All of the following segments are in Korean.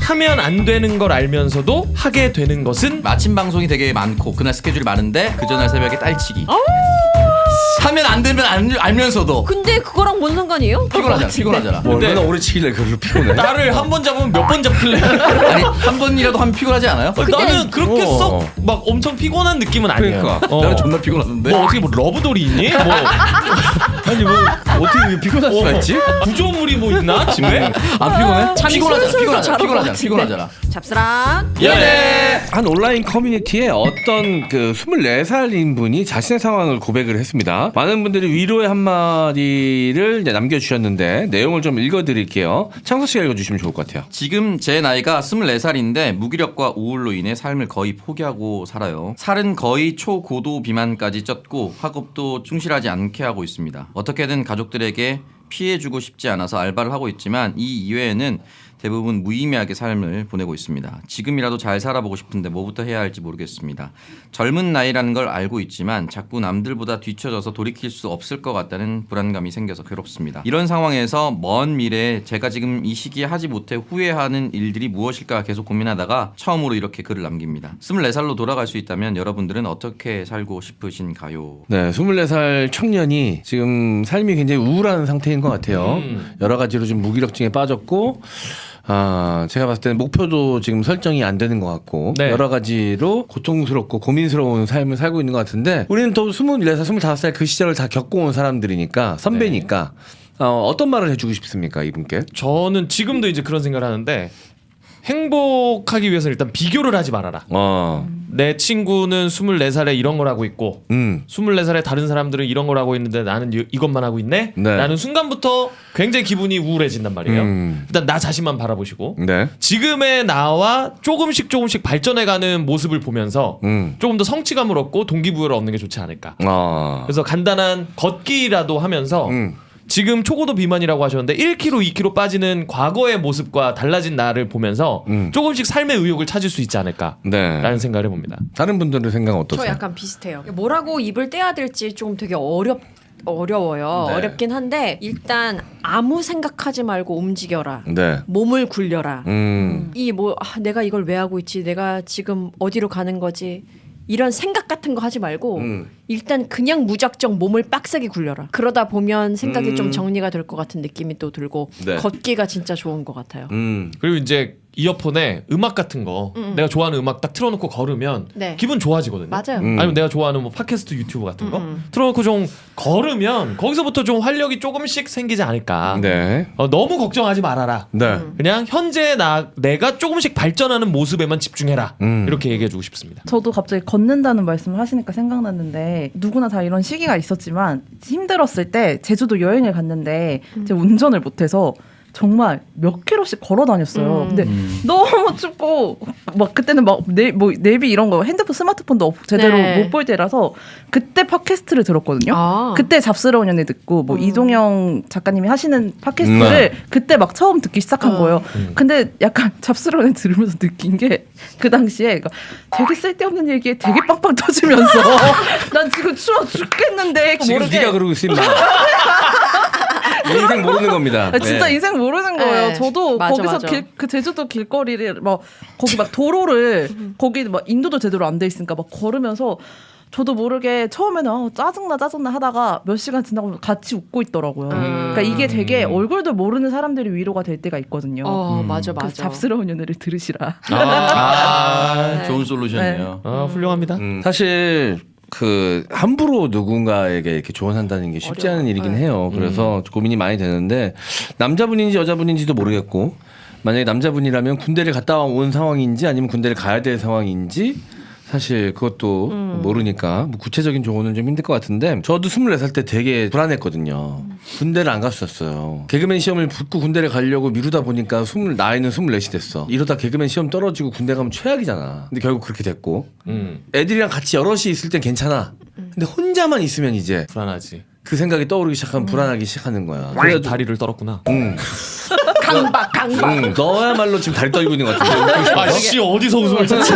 하면 안 되는 걸 알면서도 하게 되는 것은 마침 방송이 되게 많고 그날 스케줄이 많은데 그 전날 새벽에 딸치기. 하면 안 되면 알면서도 근데 그거랑 뭔 상관이에요? 피곤하잖아. 뭐 얼마나 오래 치길래 그걸 피곤해? 나를 한 번 잡으면 몇 번 잡힐래? 아니 한 번이라도 하면 피곤하지 않아요? 나는 그렇게 썩 막 엄청 피곤한 느낌은 아니야. 그러니까. 나는 존나 피곤하던데. 뭐 어떻게 뭐 러브돌이 있니? 뭐 아니 뭐 어떻게 피곤할 수가 있지? 구조물이 뭐 있나 집에? 안 피곤해? 잠이 슬슬 더 잘 올 것 피곤하잖아. 잡스랑 예. 한 온라인 커뮤니티에 어떤 그 24살인 분이 자신의 상황을 고백을 했습니다. 많은 분들이 위로의 한마디를 이제 남겨주셨는데 내용을 좀 읽어드릴게요. 창석 씨가 읽어주시면 좋을 것 같아요. 지금 제 나이가 24살인데 무기력과 우울로 인해 삶을 거의 포기하고 살아요. 살은 거의 초고도 비만까지 쪘고 학업도 충실하지 않게 하고 있습니다. 어떻게든 가족들에게 피해주고 싶지 않아서 알바를 하고 있지만 이 이외에는 대부분 무의미하게 삶을 보내고 있습니다. 지금이라도 잘 살아보고 싶은데 뭐부터 해야 할지 모르겠습니다. 젊은 나이라는 걸 알고 있지만 자꾸 남들보다 뒤처져서 돌이킬 수 없을 것 같다는 불안감이 생겨서 괴롭습니다. 이런 상황에서 먼 미래에 제가 지금 이 시기에 하지 못해 후회하는 일들이 무엇일까 계속 고민하다가 처음으로 이렇게 글을 남깁니다. 24살로 돌아갈 수 있다면 여러분들은 어떻게 살고 싶으신가요? 네, 24살 청년이 지금 삶이 굉장히 우울한 상태인 것 같아요. 여러 가지로 좀 무기력증에 빠졌고 제가 봤을 때는 목표도 지금 설정이 안 되는 것 같고 네. 여러 가지로 고통스럽고 고민스러운 삶을 살고 있는 것 같은데 우리는 또 24살, 25살 그 시절을 다 겪어온 사람들이니까 선배니까 어떤 말을 해주고 싶습니까 이분께? 저는 지금도 이제 그런 생각을 하는데 행복하기 위해서 일단 비교를 하지 말아라. 내 친구는 24살에 이런 걸 하고 있고 24살에 다른 사람들은 이런 걸 하고 있는데 나는 이것만 하고 있네? 네. 라는 순간부터 굉장히 기분이 우울해진단 말이에요. 일단 나 자신만 바라보시고 네. 지금의 나와 조금씩 발전해가는 모습을 보면서 조금 더 성취감을 얻고 동기부여를 얻는 게 좋지 않을까. 그래서 간단한 걷기라도 하면서 지금 초고도 비만이라고 하셨는데 1kg, 2kg 빠지는 과거의 모습과 달라진 나를 보면서 조금씩 삶의 의욕을 찾을 수 있지 않을까라는 네. 생각을 해봅니다. 다른 분들의 생각은 어떠세요? 저 약간 비슷해요. 뭐라고 입을 떼야 될지 좀 되게 어려워요. 네. 어렵긴 한데 일단 아무 생각하지 말고 움직여라. 네. 몸을 굴려라. 이 내가 이걸 왜 하고 있지? 내가 지금 어디로 가는 거지? 이런 생각 같은 거 하지 말고 일단 그냥 무작정 몸을 빡세게 굴려라. 그러다 보면 생각이 좀 정리가 될 것 같은 느낌이 또 들고 네. 걷기가 진짜 좋은 것 같아요. 그리고 이제 이어폰에 음악 같은 거 내가 좋아하는 음악 딱 틀어놓고 걸으면 네. 기분 좋아지거든요. 맞아요. 아니면 내가 좋아하는 뭐 팟캐스트 유튜브 같은 거 틀어놓고 좀 걸으면 거기서부터 좀 활력이 조금씩 생기지 않을까. 네. 너무 걱정하지 말아라. 네. 그냥 현재 내가 조금씩 발전하는 모습에만 집중해라. 이렇게 얘기해주고 싶습니다. 저도 갑자기 걷는다는 말씀을 하시니까 생각났는데 누구나 다 이런 시기가 있었지만 힘들었을 때 제주도 여행을 갔는데 제가 운전을 못해서 정말 몇 킬로씩 걸어 다녔어요. 근데 너무 춥고 막 그때는 막 내비 이런 거 핸드폰 스마트폰도 제대로 네. 못 볼 때라서 그때 팟캐스트를 들었거든요. 아. 그때 잡스러운 연애 듣고 뭐 이동영 작가님이 하시는 팟캐스트를 그때 막 처음 듣기 시작한 거예요. 근데 약간 잡스러운 연애 들으면서 느낀 게 그 당시에 되게 쓸데없는 얘기에 되게 빵빵 터지면서 난 지금 추워 죽겠는데 지금 모르게 네가 그러고 있으면 인생 모르는 겁니다. 진짜 네. 인생 모르는 거예요. 네. 저도 맞아, 거기서 맞아. 그 제주도 길거리를 막 거기 막 도로를 거기 막 인도도 제대로 안 돼 있으니까 막 걸으면서 저도 모르게 처음에는 짜증나 하다가 몇 시간 지나고 같이 웃고 있더라고요. 그러니까 이게 되게 얼굴도 모르는 사람들이 위로가 될 때가 있거든요. 맞아. 그래서 잡스러운 연애를 들으시라. 네. 좋은 솔루션이에요. 훌륭합니다. 사실 함부로 누군가에게 이렇게 조언한다는 게 쉽지 않은 일이긴 해요. 그래서 고민이 많이 되는데 남자분인지 여자분인지도 모르겠고 만약에 남자분이라면 군대를 갔다 온 상황인지 아니면 군대를 가야 될 상황인지 사실 그것도 모르니까 뭐 구체적인 조언은 좀 힘들 것 같은데 저도 24살 때 되게 불안했거든요. 군대를 안 갔었어요. 개그맨 시험을 붙고 군대를 가려고 미루다 보니까 나이는 24이 됐어. 이러다 개그맨 시험 떨어지고 군대 가면 최악이잖아. 근데 결국 그렇게 됐고 애들이랑 같이 여럿이 있을 땐 괜찮아. 근데 혼자만 있으면 이제 불안하지. 그 생각이 떠오르기 시작하면 불안하기 시작하는 거야. 그래서 다리를 떨었구나. 강박. 너야말로 지금 다리 떨고 있는 것 같은데. 아씨 어디서 웃음을 찾지?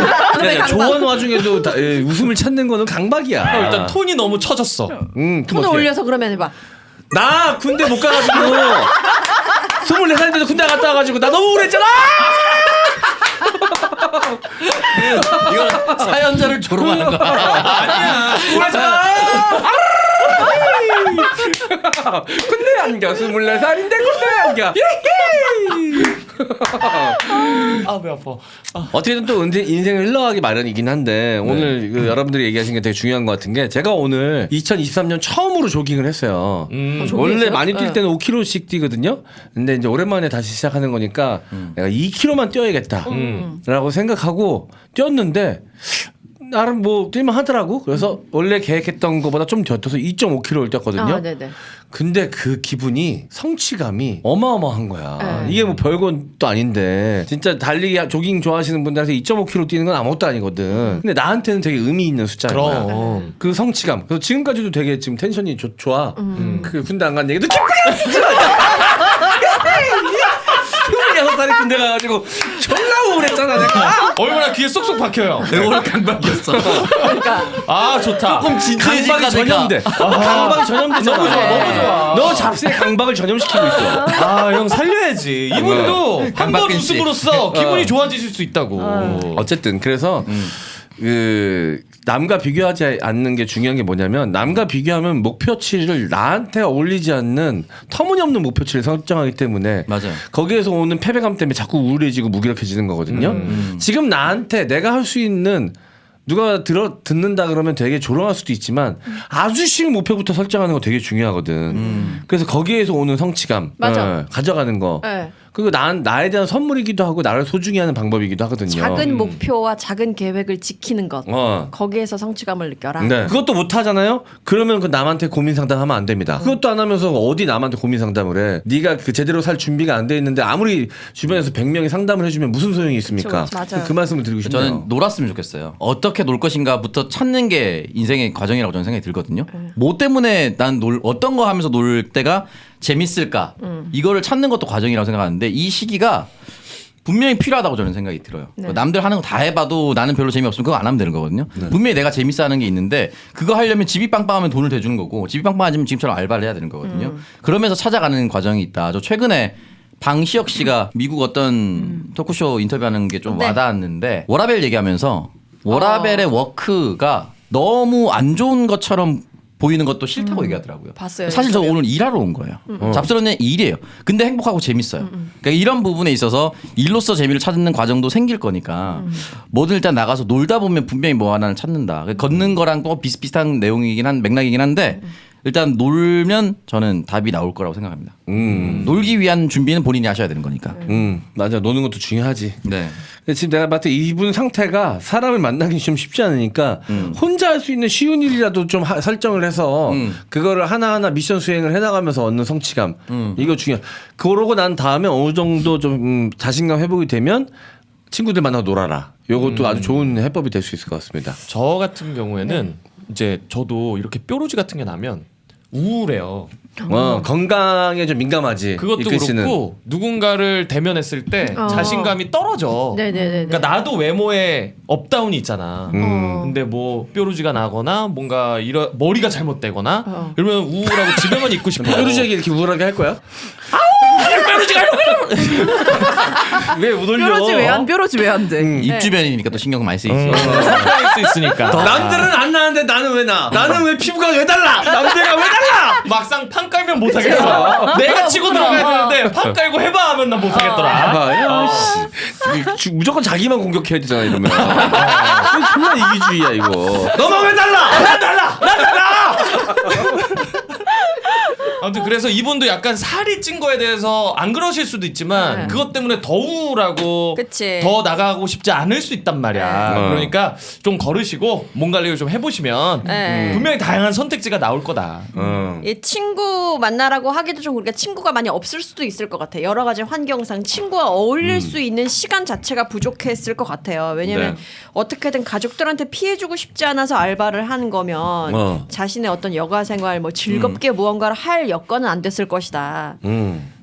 조언 와중에도 웃음을 찾는 거는 강박이야. 일단 톤이 너무 처졌어. 톤을 올려서 그러면 해봐. 나 군대 못 가가지고 24살인데도 군대 갔다 와가지고 나 너무 우울했잖아. 사연자를 조롱하는 거야. 아니야. 군대 안겨 24살인데 군대 안겨. 아배 아파. 어떻게든 또 인생을 흘러가기 마련이긴 한데 오늘 그 여러분들이 얘기하신 게 되게 중요한 것 같은 게 제가 오늘 2023년 처음으로 조깅을 했어요. 원래 조깅했어요? 많이 뛸 네. 때는 5km씩 뛰거든요. 근데 이제 오랜만에 다시 시작하는 거니까 내가 2km만 뛰어야겠다라고 생각하고 뛰었는데 나름 뭐 뛸만 하더라고. 그래서 원래 계획했던 것보다 좀 더 뛰어서 2.5km를 뛰었거든요. 아, 네네. 근데 그 기분이 성취감이 어마어마한 거야. 네. 이게 뭐 별건 또 아닌데 진짜 달리기 조깅 좋아하시는 분들한테 2.5km 뛰는 건 아무것도 아니거든. 근데 나한테는 되게 의미 있는 숫자인 거야. 그럼. 그 성취감. 그래서 지금까지도 되게 지금 텐션이 좋아. 그 군대 안 간 얘기도 26살이 군대 가가지고 졸라 우울했잖아 내가. 얼마나 귀에 쏙쏙 박혀요. 오늘 강박이었어. 아 좋다. 조금 진지해지니까 강박이 전염돼. 강박이 전염되잖아. 너무 좋아, 너무 좋아. 너 잡스에 강박을 전염시키고 있어. 아 형 살려야지. 이분도 한 번 강박근 씨. 웃음으로써 기분이 좋아지실 수 있다고. 어쨌든 그래서 그 남과 비교하지 않는 게 중요한 게 뭐냐면 남과 비교하면 목표치를 나한테 어울리지 않는 터무니없는 목표치를 설정하기 때문에 맞아요. 거기에서 오는 패배감 때문에 자꾸 우울해지고 무기력해지는 거거든요. 지금 나한테 내가 할 수 있는 누가 듣는다 그러면 되게 조롱할 수도 있지만 아주 쉬운 목표부터 설정하는 거 되게 중요하거든. 그래서 거기에서 오는 성취감 맞아. 가져가는 거. 네. 그리고 나에 대한 선물이기도 하고 나를 소중히 하는 방법이기도 하거든요. 작은 목표와 작은 계획을 지키는 것. 어. 거기에서 성취감을 느껴라. 네. 그것도 못 하잖아요. 그러면 그 남한테 고민 상담하면 안 됩니다. 그것도 안 하면서 어디 남한테 고민 상담을 해? 네가 그 제대로 살 준비가 안 돼 있는데 아무리 주변에서 100명이 상담을 해주면 무슨 소용이 있습니까? 그쵸, 맞아요. 그 말씀을 드리고 싶네요. 저는 놀았으면 좋겠어요. 어떻게 놀 것인가부터 찾는 게 인생의 과정이라고 저는 생각이 들거든요. 뭐 때문에 난 어떤 거 하면서 놀 때가 재밌을까? 이거를 찾는 것도 과정이라고 생각하는데 이 시기가 분명히 필요하다고 저는 생각이 들어요. 네. 남들 하는 거 다 해봐도 나는 별로 재미없으면 그거 안 하면 되는 거거든요. 분명히 내가 재밌어 하는 게 있는데 그거 하려면 집이 빵빵하면 돈을 대주는 거고 집이 빵빵하면 지금처럼 알바를 해야 되는 거거든요. 그러면서 찾아가는 과정이 있다. 저 최근에 방시혁 씨가 미국 어떤 토크쇼 인터뷰하는 게 좀 네. 와닿았는데 워라벨 얘기하면서 워라벨의 워크가 너무 안 좋은 것처럼 보이는 것도 싫다고 얘기하더라고요. 봤어요, 사실 저 인터뷰. 오늘 일하러 온 거예요. 잡스러는 일이에요. 근데 행복하고 재밌어요. 그러니까 이런 부분에 있어서 일로서 재미를 찾는 과정도 생길 거니까 뭐든 일단 나가서 놀다 보면 분명히 뭐 하나를 찾는다. 걷는 거랑 또 비슷비슷한 내용이긴 맥락이긴 한데 일단 놀면 저는 답이 나올 거라고 생각합니다. 놀기 위한 준비는 본인이 하셔야 되는 거니까. 맞아. 노는 것도 중요하지. 네. 근데 지금 내가 봤을 때 이분 상태가 사람을 만나기 좀 쉽지 않으니까 혼자 할 수 있는 쉬운 일이라도 좀 설정을 해서 그거를 하나하나 미션 수행을 해나가면서 얻는 성취감 이거 중요해. 그러고 난 다음에 어느 정도 좀 자신감 회복이 되면 친구들 만나서 놀아라. 이것도 아주 좋은 해법이 될 수 있을 것 같습니다. 저 같은 경우에는 이제 저도 이렇게 뾰루지 같은 게 나면 우울해요. 건강에 좀 민감하지. 그것도 이끌 씨는. 그렇고 누군가를 대면했을 때 자신감이 떨어져. 네네네. 그러니까 나도 외모에 업다운이 있잖아. 어. 근데 뭐 뾰루지가 나거나 뭔가 머리가 잘못되거나 이러면 우울하고 집에만 있고 싶어. 뾰루지에게 이렇게 우울하게 할 거야? 왜 못 올려? 뾰루지 왜 안 돼? 입 주변이니까 또 신경 많이 쓰이지. 상당할 수 있으니까. 남들은 안 나는데 나는 왜 나? 나는 왜 피부가 왜 달라? 남들과 왜 달라? 막상 판 깔면 못하겠어. 내가 치고 들어가야 되는데 판 깔고 해봐 하면 나 못하겠더라. 무조건 자기만 공격해야 되잖아 이러면. 이거 정말 이기주의야 이거. 너만 왜 달라? 난 달라. 난 달라. 아무튼 그래서 이분도 약간 살이 찐 거에 대해서 안 그러실 수도 있지만 그것 때문에 더 우울하고 그치. 더 나가고 싶지 않을 수 있단 말이야. 네. 그러니까 좀 걸으시고 몸 관리를 좀 해보시면 네. 분명히 다양한 선택지가 나올 거다. 이 친구 만나라고 하기도 좀 그러니까 친구가 많이 없을 수도 있을 것 같아. 여러 가지 환경상 친구와 어울릴 수 있는 시간 자체가 부족했을 것 같아요. 왜냐면 네. 어떻게든 가족들한테 피해주고 싶지 않아서 알바를 하는 거면 자신의 어떤 여가 생활 뭐 즐겁게 무언가를 할 여건은 안 됐을 것이다.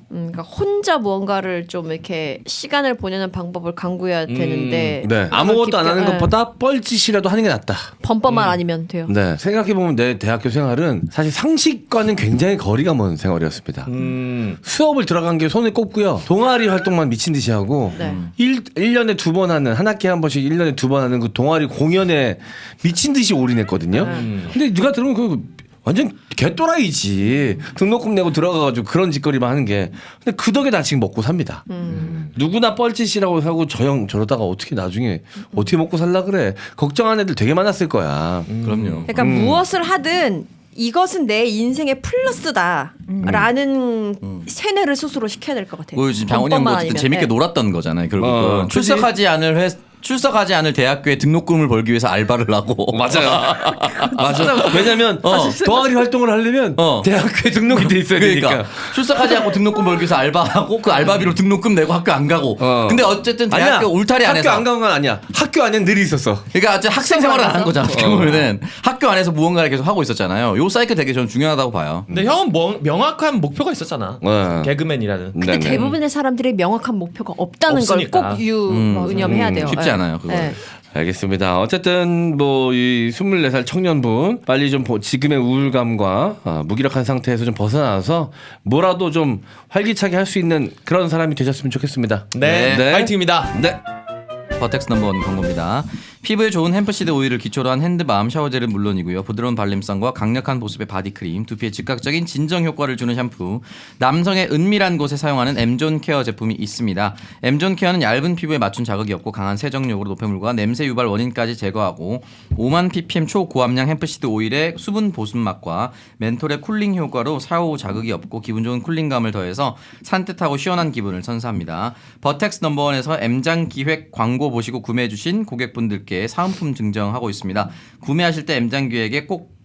그러니까 혼자 무언가를 좀 이렇게 시간을 보내는 방법을 강구해야 되는데 네. 아무것도 안 하는 깊게, 것보다 뻘짓이라도 하는 게 낫다. 범퍼만 아니면 돼요. 네. 생각해보면 내 대학교 생활은 사실 상식과는 굉장히 거리가 먼 생활이었습니다. 수업을 들어간 게 손에 꼽고요. 동아리 활동만 미친 듯이 하고 네. 1년에 2번 하는 한 학기에 한 번씩 1년에 2번 하는 그 동아리 공연에 미친 듯이 올인했거든요. 근데 누가 들으면 그 완전 개또라이지. 등록금 내고 들어가가지고 그런 짓거리만 하는 게. 근데 그 덕에 나 지금 먹고 삽니다. 누구나 뻘짓이라고 하고 저러다가 어떻게 나중에 어떻게 먹고 살라 그래. 걱정하는 애들 되게 많았을 거야. 그럼요. 그러니까 무엇을 하든 이것은 내 인생의 플러스다라는 세뇌를 스스로 시켜야 될 것 같아요. 뭐 지금 장원이 형 범퍼만 어쨌든 아니면. 재밌게 네. 놀았던 거잖아요. 결국은 그치? 출석하지 않을 대학교에 등록금을 벌기 위해서 알바를 하고. 맞아요. 맞아. 왜냐면 동아리 활동을 하려면 대학교에 등록이 돼 있어야 되니까. 그러니까 출석하지 않고 등록금 벌기 위해서 알바하고 그 알바비로 등록금 내고 학교 안 가고. 근데 어쨌든 대학교 아니야. 울타리 안에서 학교 안 간 건 아니야. 학교 안에 늘 있었어. 그러니까 어쨌든 학생 생활을 안 한 거잖아. 어떻게 보면은 학교 안에서 무언가를 계속 하고 있었잖아요. 요 사이클 되게 저는 중요하다고 봐요. 근데 형은 명확한 목표가 있었잖아. 네. 개그맨이라는. 근데 네네. 대부분의 사람들이 명확한 목표가 없다는 없으니까. 걸 꼭 유념해야 돼요. 쉽지 네. 않아요, 그거. 네. 알겠습니다. 어쨌든 뭐 이 24살 청년분 빨리 좀 지금의 우울감과 무기력한 상태에서 좀 벗어나서 뭐라도 좀 활기차게 할 수 있는 그런 사람이 되셨으면 좋겠습니다. 네, 네. 파이팅입니다. 네. 버텍스 넘버원 광고입니다. 피부에 좋은 햄프시드 오일을 기초로 한 핸드밤 샤워젤은 물론이고요. 부드러운 발림성과 강력한 보습의 바디크림, 두피에 즉각적인 진정 효과를 주는 샴푸, 남성의 은밀한 곳에 사용하는 M존 케어 제품이 있습니다. M존 케어는 얇은 피부에 맞춘 자극이 없고 강한 세정력으로 노폐물과 냄새 유발 원인까지 제거하고 5만 ppm 초고함량 햄프시드 오일의 수분 보습 맛과 멘톨의 쿨링 효과로 샤워 후 자극이 없고 기분 좋은 쿨링감을 더해서 산뜻하고 시원한 기분을 선사합니다. 버텍스 넘버원에서 M장 기획 광고 보시고 구매해주신 고객분들께 사은품 증정하고 있습니다. 구매하실 때 M장 기획에 꼭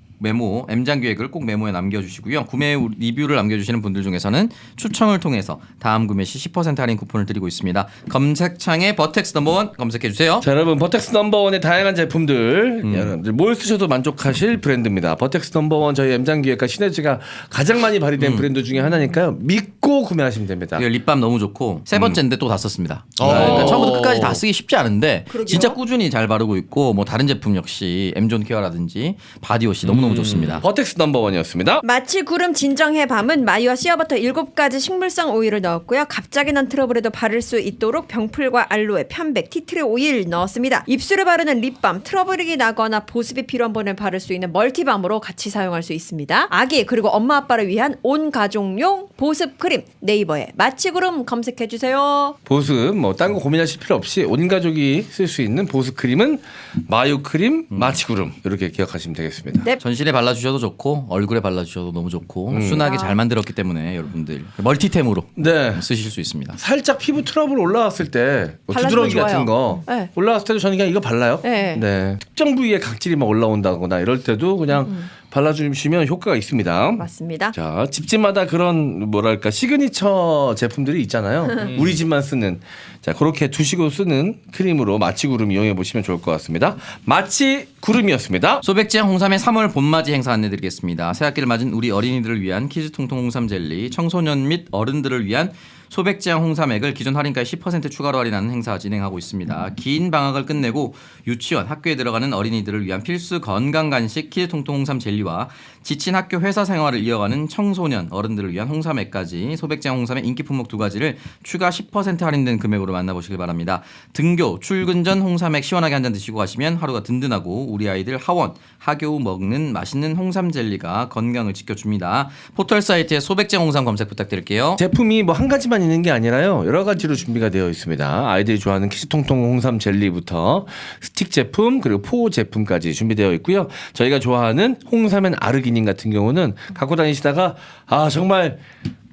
M장 기획을 꼭 메모에 남겨주시고요. 구매 리뷰를 남겨주시는 분들 중에서는 추첨을 통해서 다음 구매 시 10% 할인 쿠폰을 드리고 있습니다. 검색창에 버텍스 넘버원 검색해주세요. 자, 여러분 버텍스 넘버원의 다양한 제품들 여러분들 뭘 쓰셔도 만족하실 브랜드입니다. 버텍스 넘버원 저희 M장기획과 시너지가 가장 많이 발휘된 브랜드 중에 하나니까요. 믿고 구매하시면 됩니다. 이거 립밤 너무 좋고 세 번째인데 또 다 썼습니다. 그러니까 처음부터 끝까지 다 쓰기 쉽지 않은데 진짜 꾸준히 잘 바르고 있고 뭐 다른 제품 역시 M존 케어라든지 바디워시 너무너무 좋습니다. 버텍스 넘버원이었습니다. 마치 구름 진정해 밤은 마이와 씨어버터 7가지 식물성 오일을 넣었고요. 갑자기 난 트러블에도 바를 수 있도록 병풀과 알로에, 편백, 티트리 오일 넣었습니다. 입술에 바르는 립밤, 트러블이 나거나 보습이 필요한 분을 바를 수 있는 멀티밤으로 같이 사용할 수 있습니다. 아기 그리고 엄마 아빠를 위한 온 가족용 보습 크림, 네이버에 마치 구름 검색해주세요. 보습 뭐 딴 거 고민하실 필요 없이 온 가족이 쓸 수 있는 보습 크림은 마유 크림, 마치구름 이렇게 기억하시면 되겠습니다. 네. 전신에 발라주셔도 좋고 얼굴에 발라주셔도 너무 좋고 순하게 잘 만들었기 때문에 여러분들 멀티템으로 네. 쓰실 수 있습니다. 살짝 피부 트러블 올라왔을 때 뭐 발라주면 두드러기 같은 좋아요. 거 네. 올라왔을 때도 저는 그냥 이거 발라요. 네. 특정 부위에 각질이 막 올라온다거나 이럴 때도 그냥 발라주시면 효과가 있습니다. 맞습니다. 자, 집집마다 그런 뭐랄까 시그니처 제품들이 있잖아요. 우리 집만 쓰는. 자, 그렇게 두시고 쓰는 크림으로 마치구름 이용해 보시면 좋을 것 같습니다. 마치구름이었습니다. 소백지향 홍삼의 3월 봄맞이 행사 안내드리겠습니다. 새학기를 맞은 우리 어린이들을 위한 키즈 통통 홍삼 젤리, 청소년 및 어른들을 위한 소백지향 홍삼액을 기존 할인가에 10% 추가로 할인하는 행사 진행하고 있습니다. 긴 방학을 끝내고 유치원, 학교에 들어가는 어린이들을 위한 필수 건강 간식 키즈 통통 홍삼 젤리와 지친 학교 회사 생활을 이어가는 청소년, 어른들을 위한 홍삼액까지 소백지향 홍삼의 인기 품목 2가지를 추가 10% 할인된 금액으로 만나보시길 바랍니다. 등교, 출근 전 홍삼액 시원하게 한 잔 드시고 가시면 하루가 든든하고 우리 아이들 하원, 하교 후 먹는 맛있는 홍삼 젤리가 건강을 지켜줍니다. 포털 사이트에 소백지향 홍삼 검색 부탁드릴게요. 제품이 뭐 한 가지만 있는 게 아니라요. 여러 가지로 준비가 되어 있습니다. 아이들이 좋아하는 키즈통통 홍삼 젤리부터 스틱 제품 그리고 포 제품까지 준비되어 있고요. 저희가 좋아하는 홍삼엔 아르기닌 같은 경우는 갖고 다니시다가 아 정말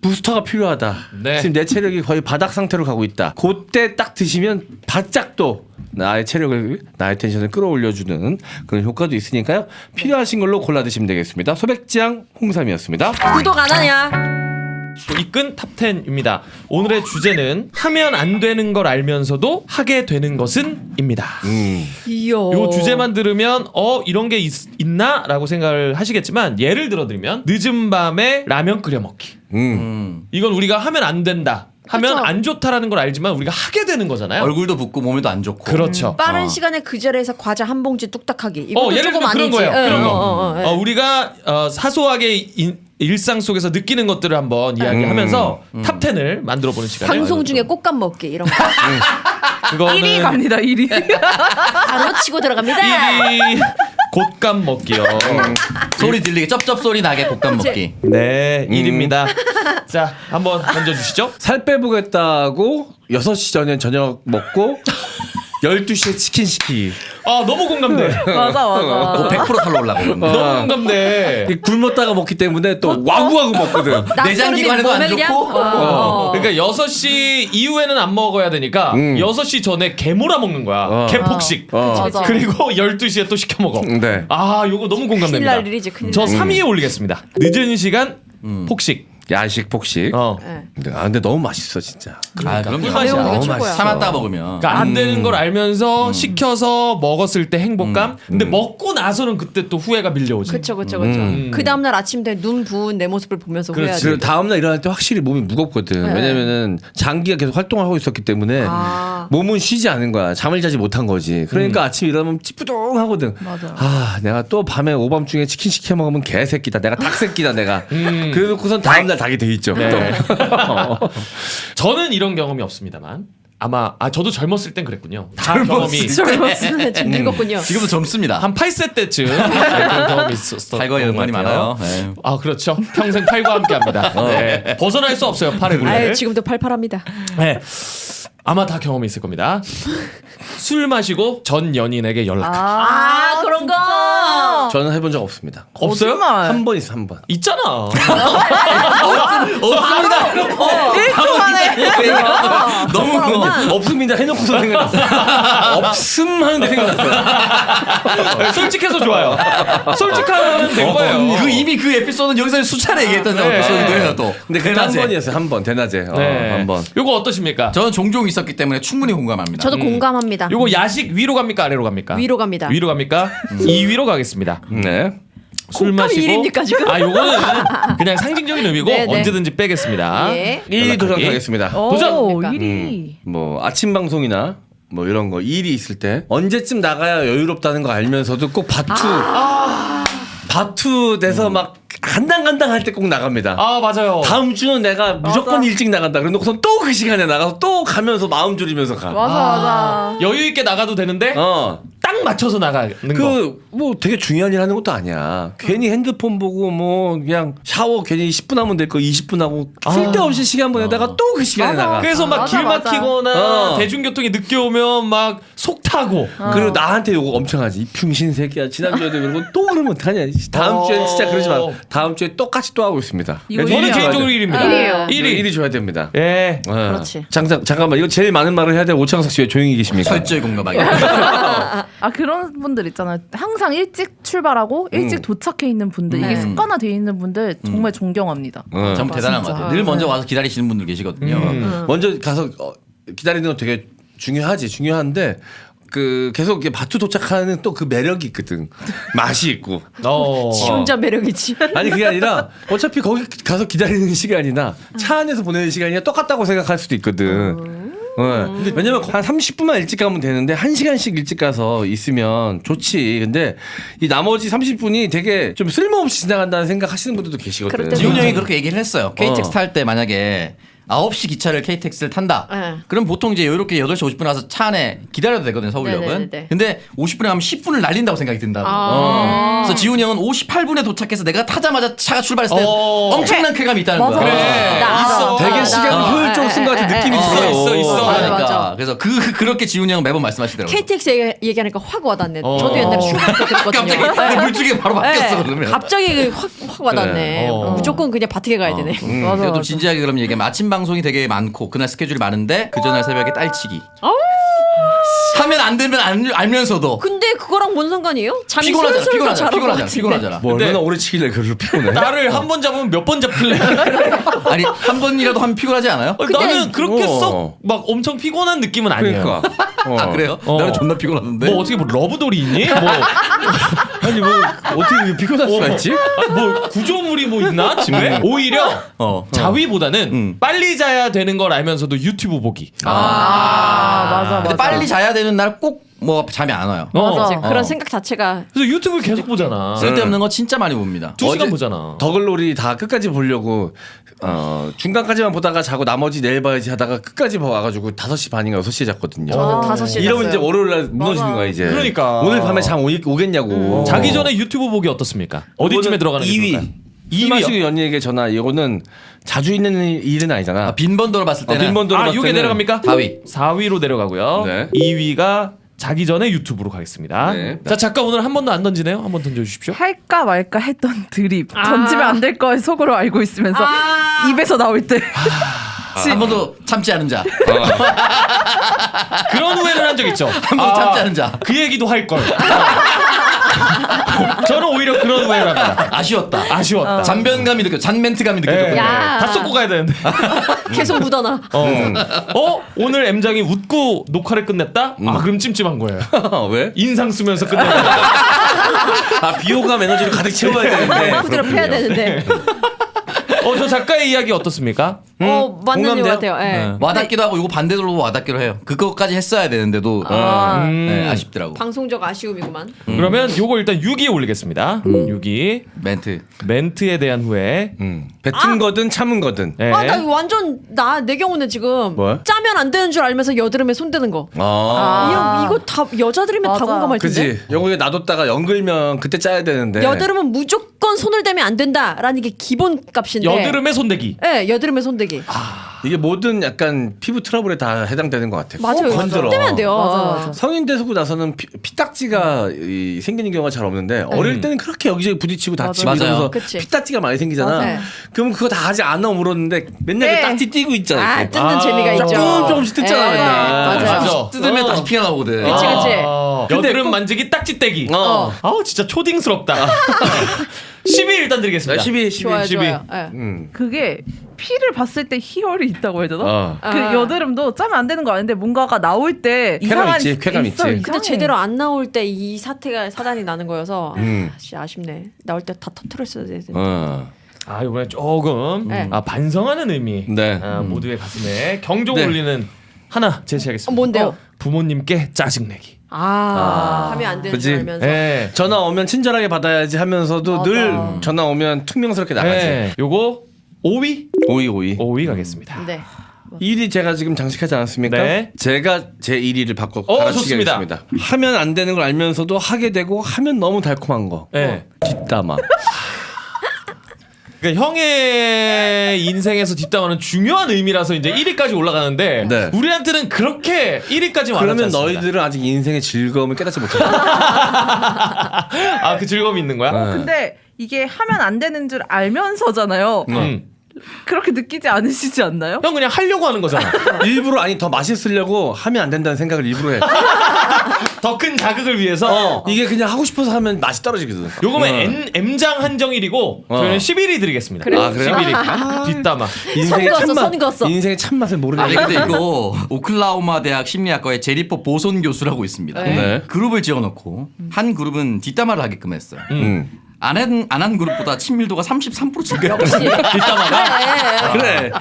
부스터가 필요하다. 네. 지금 내 체력이 거의 바닥 상태로 가고 있다. 그때 딱 드시면 바짝 또 나의 체력을 나의 텐션을 끌어올려주는 그런 효과도 있으니까요. 필요하신 걸로 골라 드시면 되겠습니다. 소백지향 홍삼이었습니다. 구독 안 하냐? 이끈 탑10입니다. 오늘의 주제는 하면 안 되는 걸 알면서도 하게 되는 것은 입니다. 이야. 요 주제만 들으면 이런 게 있나? 라고 생각을 하시겠지만 예를 들어 드리면 늦은 밤에 라면 끓여 먹기. 이건 우리가 하면 안 된다. 하면 그렇죠. 안 좋다라는 걸 알지만 우리가 하게 되는 거잖아요. 얼굴도 붓고 몸에도 안 좋고. 그렇죠. 빠른 시간에 그 자리에서 과자 한 봉지 뚝딱하기. 이것도 예를 조금 들면 그런 아니지. 거예요. 그런 거. 예. 우리가 사소하게 일상 속에서 느끼는 것들을 한번 이야기하면서 탑 10을 만들어 보는 시간을 방송 중에 꽃감 먹기 이런 거. 그거는 1위 갑니다. 1위. 바로 치고 들어갑니다. 1위 곶감 먹기요. 소리 들리게 쩝쩝 소리 나게 곶감 먹기. 네, 1위입니다. 자, 한번 던져 주시죠. 살 빼보겠다고 6시 전에 저녁 먹고 12시에 치킨 시키기. 아, 너무 공감돼. 맞아. 그거 100% 살로 올라가. 너무 공감돼. 굶었다가 먹기 때문에 또 와구와구 먹거든. 내장 기관에도 안 좋고. 그러니까 6시 이후에는 안 먹어야 되니까 6시 전에 개 몰아 먹는 거야. 개 폭식. 맞아. 그리고 12시에 또 시켜 먹어. 네. 아, 요거 너무 큰일 공감됩니다. 날 일이지. 큰일 저 날 일. 3위에 올리겠습니다. 늦은 시간 폭식. 야식 폭식. 네. 근데 너무 맛있어 진짜. 아, 그럼요. 꿀맛이야. 매운 게 너무 최고야. 맛있어. 참았다 먹으면. 그러니까 안 되는 걸 알면서 시켜서 먹었을 때 행복감. 근데 먹고 나서는 그때 또 후회가 밀려오지. 그쵸. 그 다음날 아침 때 눈 부은 내 모습을 보면서 후회하지. 그리고 다음날 일어날 때 확실히 몸이 무겁거든. 네. 왜냐면은 장기가 계속 활동을 하고 있었기 때문에 몸은 쉬지 않은 거야. 잠을 자지 못한 거지. 그러니까 아침 일어나면 찌뿌둥하거든. 맞아. 아, 내가 또 밤에 오밤중에 치킨 시켜 먹으면 개새끼다. 내가 닭새끼다. 내가. 그래놓고선 다음날 닭이 돼 있죠. 네. 또. 저는 이런 경험이 없습니다만 아마 저도 젊었을 땐 그랬군요. 다 경험이 젊었으면 좀 늙었군요. 지금도 젊습니다. 한 8세 때쯤 그런 경험이 있었던 탈거의 것 응원이 같아요. 많아요. 네. 아, 그렇죠. 평생 팔과 함께합니다. 네. 벗어날 수 없어요. 팔의 굴레. 아유, 지금도 팔팔합니다. 네. 아마 다 경험이 있을 겁니다. 술 마시고 전 연인에게 연락하기. 아, 그런 거. 저는 해본 적 없습니다. 없어요? 거짓말. 한 번 있어, 한 번. 있잖아. 없습니다. 1초 만에. 너무 없습니다. 해놓고서 생각났어. 없음 하는데 생각났어. 솔직해서 좋아요. 솔직하면 된 거예요. 그 이미 그 에피소드는 여기서 수차례 얘기했던 네. 에피소드예요 또. 근데 그때 한 대낮에. 번이었어요. 한 번. 대낮에. 네. 한 번. 요거 어떠십니까? 저는 종종 있었기 때문에 충분히 공감합니다. 저도 공감합니다. 요거 야식 위로 갑니까 아래로 갑니까? 위로 갑니다. 위로 갑니까? 2위로 가겠습니다. 네. 술 곶감 마시고 1위입니까, 지금? 아, 요거는 그냥 상징적인 의미고 네, 네. 언제든지 빼겠습니다. 예. 1위 도전하겠습니다. 도전! 오, 1위. 뭐 아침 방송이나 뭐 이런 거 일이 있을 때 언제쯤 나가야 여유롭다는 거 알면서도 꼭 바투 돼서 막 간당간당 할 때 꼭 나갑니다. 아, 맞아요. 다음 주는 내가 무조건 일찍 나간다. 그래놓고선 또 그 시간에 나가서 또 가면서 마음 졸이면서 가. 맞아. 여유 있게 나가도 되는데 딱 맞춰서 나가는 거. 그 뭐 되게 중요한 일 하는 것도 아니야. 괜히 핸드폰 보고 뭐 그냥 샤워 괜히 10분 하면 될 거 20분 하고 쓸데없이 시간 보내다가 또 그 시간에 맞아. 나가. 그래서 막 맞아, 길 맞아. 막히거나 어. 대중교통이 늦게 오면 막 속 타고. 그리고 나한테 요거 엄청 하지. 이 병신 새끼야. 지난주에도 그러고 또 그러면 어떡하냐. 다음 주엔 진짜 그러지 마. 다음 주에 똑같이 또 하고 있습니다. 이거 저는 일위야. 개인적으로 1위입니다. 1위예요. 1위. 줘야 됩니다. 예. 그렇지. 잠깐만 이거 제일 많은 말을 해야 돼. 오창석 씨 왜 조용히 계십니까? 철저히 공감하게. 아 그런 분들 있잖아요. 항상 일찍 출발하고 일찍 도착해 있는 분들 이게 습관화돼 있는 분들 정말 존경합니다. 정말 대단한 것 진짜. 같아요. 늘 먼저 와서 기다리시는 분들 계시거든요. 먼저 가서 기다리는 건 되게 중요한데 그 계속 이렇게 바투 도착하는 또 그 매력이 있거든. 맛이 있고. 지 혼자 매력이지. 아니 그게 아니라 어차피 거기 가서 기다리는 시간이나 차 안에서 보내는 시간이 똑같다고 생각할 수도 있거든. 왜냐면 한 30분만 일찍 가면 되는데 1시간씩 일찍 가서 있으면 좋지. 근데 이 나머지 30분이 되게 좀 쓸모없이 지나간다는 생각하시는 분들도 계시거든. 그럴 때도 지훈 형이 그렇게 얘기를 했어요. KTX 탈 때 만약에 9시 기차를 KTX를 탄다. 네. 그럼 보통 이제 이렇게 8시 50분 와서 차 안에 기다려도 되거든요, 서울역은. 네네네. 근데 50분에 가면 10분을 날린다고 생각이 든다고. 그래서 지훈이 형은 58분에 도착해서 내가 타자마자 차가 출발했을 때 엄청난 쾌감이 있다는 거야. 그래. 있어. 되게 시간을 효율적으로 쓴 것 같은 느낌이 들어요. 있어. 맞아, 그러니까 맞아. 그래서 그렇게 지훈이 형은 매번 말씀하시더라고요. KTX 얘기하니까 확 와닿네. 저도 옛날에 출발 때 그랬거든요. 갑자기 물줄기가 바로 바뀌었어, 그러면. 갑자기 확 와닿네. 네. 무조건 그냥 바트게 가야 되네. 맞아. 그래도 좀 진지하게 그럼 얘기하면 아침 방송이 되게 많고 그날 스케줄이 많은데 그 전날 새벽에 딸치기. 하면 안 되면 알면서도 근데 그거랑 뭔 상관이에요? 잠이 피곤하잖아, 슬슬 더 잘 올 것 피곤하잖아, 같은데. 피곤하잖아. 뭐 근데- 얼마나 오래 치길래 그걸 피곤해? 나를 한 번 잡으면 몇 번 잡힐래? 아니 한 번이라도 하면 피곤하지 않아요? 나는 그렇게 어. 썩 막 엄청 피곤한 느낌은 아니에요. 그러니까. 아 그래요? 어. 나는 존나 피곤하던데. 뭐 어떻게 뭐 러브돌이 있니? 뭐 아니 뭐 어떻게 피곤할 수가 있지? 뭐 구조물이 뭐 있나 집에? 오히려 자위보다는 빨리 자야 되는 걸 알면서도 유튜브 보기. 맞아. 근데 빨리 자야 되는 날 꼭 뭐 잠이 안 와요. 맞아. 그런 어. 생각 자체가 그래서 유튜브를 계속 보잖아. 쓸데없는 거 진짜 많이 봅니다. 2시간 어제 보잖아. 더글로리 다 끝까지 보려고 중간까지만 보다가 자고 나머지 내일 봐야지 하다가 끝까지 와가지고 5시 반인가 6시에 잤거든요. 저는 5시에 이러면 이제 잤어요. 월요일날 무너지는 거야 이제. 그러니까. 오늘 밤에 잠 오겠냐고. 자기 전에 유튜브 보기 어떻습니까? 어디쯤에 들어가는 게 2위. 좋을까요? 술 마시고 연예에게 전화. 이거는 자주 있는 일은 아니잖아. 빈번도로 봤을 때는 빈번도로 봤을 6에 때는 내려갑니까? 4위. 4위로 내려가고요. 네. 2위가 자기 전에 유튜브로 가겠습니다. 네. 자, 작가 오늘 한 번도 안 던지네요. 한 번 던져주십시오. 할까 말까 했던 드립 던지면 안 될 걸 속으로 알고 있으면서 입에서 나올 때 한 번도 참지 않은 자. 그런 후회는 한 적 있죠. 한 번도 참지 않은 자. 그 얘기도 할 걸. 저는 오히려 그런 후회를 합니다. 아쉬웠다. 아쉬웠다. 잔변감이 예. 잔멘트감이 느껴졌거든요. 야. 다 쏟고 가야 되는데. 계속 묻어놔. 오늘 M장이 웃고 녹화를 끝냈다? 아, 그럼 찜찜한 거예요. 왜? 인상 쓰면서 끝냈다. 비호감 에너지를 가득 채워야 되는데. 후드로 패야 되는데. 저 작가의 이야기 어떻습니까? 맞는 공감돼요? 것 같아요. 예. 네. 와닿기도 하고 이거 반대로 와닿기도 해요. 그거까지 했어야 되는데도 네, 아쉽더라고. 방송적 아쉬움이구만. 그러면 요거 일단 6위에 올리겠습니다. 6위. 멘트. 멘트에 대한 후회. 뱉은 거든 참은 거든. 네. 나 완전 내 경우는 지금 뭐야? 짜면 안 되는 줄 알면서 여드름에 손대는 거. 이거 다 여자들이면 다 맞아. 공감할 텐데. 그지. 영국에 놔뒀다가 연글면 그때 짜야 되는데. 여드름은 무조건 손을 대면 안 된다라는 게 기본 값인데. 여드름에 손대기. 네, 여드름에 손대기. 이게 모든 약간 피부 트러블에 다 해당되는 것 같아. 맞아요. 건드려. 손 대면 안 돼요. 맞아. 성인 되고 나서는 피딱지가 생기는 경우가 잘 없는데 어릴 때는 그렇게 여기저기 부딪히고 다치고 맞아요. 이러면서 그치. 피딱지가 많이 생기잖아. 맞아요. 그럼 그거 다 아직 안 나물었는데 맨날 네. 그 딱지 띄고 있잖아. 이렇게. 뜯는 재미가 있죠. 조금씩 뜯잖아, 예, 맨날. 맞아요. 뜯으면 다시 피가 나오거든. 그치, 그치. 여드름 만지기 딱지 떼기. 아우 진짜 초딩스럽다. 10위 일단 드리겠습니다. 12. 좋아요, 12. 좋아요. 예. 그게 피를 봤을 때 희열이 있다고 해야 되나? 그 아. 여드름도 짜면 안 되는 거 아닌데 뭔가가 나올 때 이상한 있지, 쾌감 있지. 근데 이상해. 제대로 안 나올 때 이 사단이 나는 거여서 음. 아쉽네. 나올 때 다 터트렸어야 되는데. 아 이번에 조금 네. 반성하는 의미. 네. 모두의 가슴에 경종 네. 울리는 하나 제시하겠습니다. 뭔데요? 부모님께 짜증내기. 하면 안 되는 그치. 줄 알면서. 예. 전화 오면 친절하게 받아야지 하면서도 맞아. 늘 전화 오면 퉁명스럽게 나가지. 예. 요거 5위? 5위. 5위 가겠습니다. 네. 1위 제가 지금 장식하지 않았습니까? 네. 제가 제 1위를 바꿔 좋습니다. 갈아치겠습니다. 하면 안 되는 걸 알면서도 하게 되고 하면 너무 달콤한 거. 예. 뒷담화. 그러니까 형의 인생에서 뒷담화는 중요한 의미라서 이제 1위까지 올라가는데 네. 우리한테는 그렇게 1위까지 와닿지 그러면 않습니다. 너희들은 아직 인생의 즐거움을 깨닫지 못해. 그 즐거움이 있는 거야? 근데 이게 하면 안 되는 줄 알면서잖아요. 그렇게 느끼지 않으시지 않나요? 형 그냥 하려고 하는 거잖아. 일부러 아니 더 맛있으려고 하면 안 된다는 생각을 일부러 해. 더 큰 자극을 위해서. 이게 그냥 하고 싶어서 하면 맛이 떨어지거든. 요거면 M장 한정일이고 저희는 11위 드리겠습니다. 그래요? 아, 그래요? 11위. 뒷담화. 선 그었어. 인생의 참맛을 모르는. 아니 근데 이거 오클라호마 대학 심리학과의 제리퍼 보손 교수라고 있습니다. 네. 그룹을 지어놓고 한 그룹은 뒷담화를 하게끔 했어요. 안 한 그룹보다 친밀도가 33% 증가했다. 역시. 뒷담화가. 그래.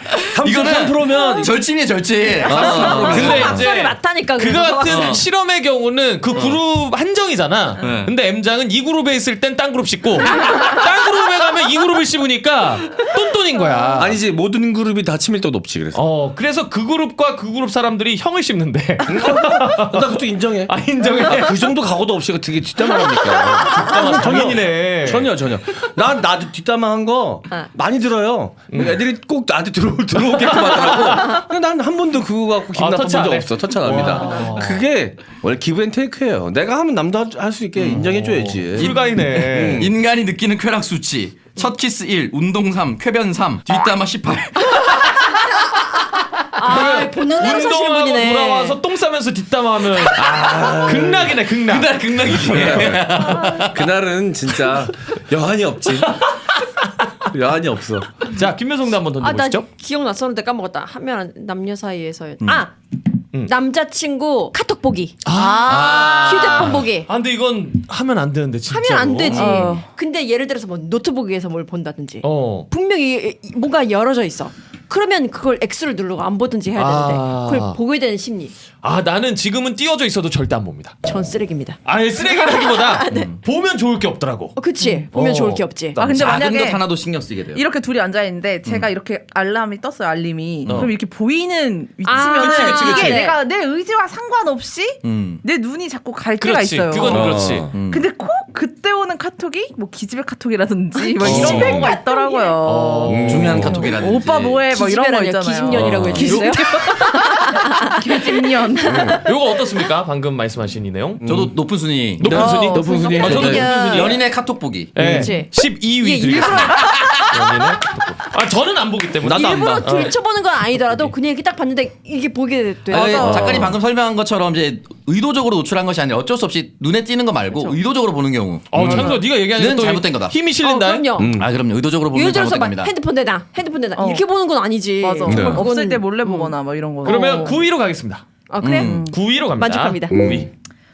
이거는 33%면 절친이에요, 절친. 근데 목소리 이제 맞다니까. 그거 그래서. 같은 실험의 경우는 그 그룹 한정이잖아. 네. 근데 M장은 이 그룹에 있을 땐 딴 그룹 씹고 딴 그룹에 가면 이 그룹을 씹으니까 똔똔인 거야. 아니지 모든 그룹이 다 친밀도가 높지 그래서. 그래서 그 그룹과 그 그룹 사람들이 형을 씹는데. 나 그것도 인정해. 인정해. 그 정도 각오도 없이 되게 뒷담화합니까? 장인이네. 전혀. 나도 뒷담화한 거 많이 들어요. 애들이 꼭 나한테 들어오게끔 하더라고. 근데 난 한 번도 그거 갖고 기분 나쁜 터치 안 적 해? 없어. 터치 안 합니다. 그게 원래 기브앤테이크예요. 내가 하면 남도 할 수 있게 인정해줘야지. 불가이네. 인간이 느끼는 쾌락 수치. 첫 키스 1, 운동 3, 쾌변 3, 뒷담화 18. 본능대로 사시는 운동하고 분이네. 돌아와서 똥 싸면서 뒷담화하면 극락이네 극락. 그날 극락이지. 그날은 진짜 여한이 없지. 여한이 없어. 자 김효성도 한번 나 던져보시죠. 기억났었는데 까먹었다. 하면 남녀 사이에서 남자친구 카톡 보기, 아. 휴대폰 보기. 아 근데 이건 하면 안 되는데 진짜. 하면 안 되지. 어. 근데 예를 들어서 뭐 노트북에서 뭘 본다든지 분명히 분명히 뭔가 열어져 있어. 그러면 그걸 X를 누르고 안 보든지 해야 되는데 그걸 보게 되는 심리. 아 나는 지금은 띄워져 있어도 절대 안 봅니다. 전 쓰레기입니다. 아예 쓰레기라기보다 보면 좋을 게 없더라고. 그치. 보면 좋을 게 없지. 아, 근데 작은 만약에 것 하나도 신경 쓰게 돼요. 이렇게 둘이 앉아 있는데 제가 이렇게 알람이 떴어요. 알림이. 그럼 이렇게 보이는 아, 위치면은 그치, 그치, 이게 그치. 내가 내 의지와 상관없이 음. 내 눈이 자꾸 갈 때가 그렇지. 있어요. 그건 그렇지. 근데 꼭 그때 오는 카톡이 뭐 기집애 카톡이라든지 뭐 기집애 이런 경우가 있더라고요. 중요한 카톡이라든지. 오빠 뭐해? 뭐 이런 거 기집애라뇨. 있잖아요. 기집년이라고 해주세요. 기집년. 요거 어떻습니까? 방금 말씀하신 이 내용. 저도 높은 순위. 높은 순위? 높은 순위. 저도 네. 높은 순위. 연인의 카톡 보기. 네. 그치. 12위 이게 드리겠습니다. 연인의 카톡. 아 저는 안 보기 때문에. 나도 안 일부러 봐. 들춰보는 건 아니더라도 그냥 이렇게 딱 봤는데 이게 보게 돼. 아니, 맞아. 작가님 방금 설명한 것처럼 이제 의도적으로 노출한 것이 아니라 어쩔 수 없이 눈에 띄는 거 말고 의도적으로 보는 경우. 창서 네가 얘기하는 는 또 잘못된 거다. 힘이 실린다. 그럼요. 아 그럼요. 의도적으로 보는 예를 건 들어서 잘못된 막 겁니다. 핸드폰 내놔 이렇게 보는 건 아니지. 맞아. 네. 그거는- 없을 때 몰래 보거나 뭐 이런 거. 그러면 9위로 가겠습니다. 아 그래? 9위로 갑니다. 만족합니다. 9위.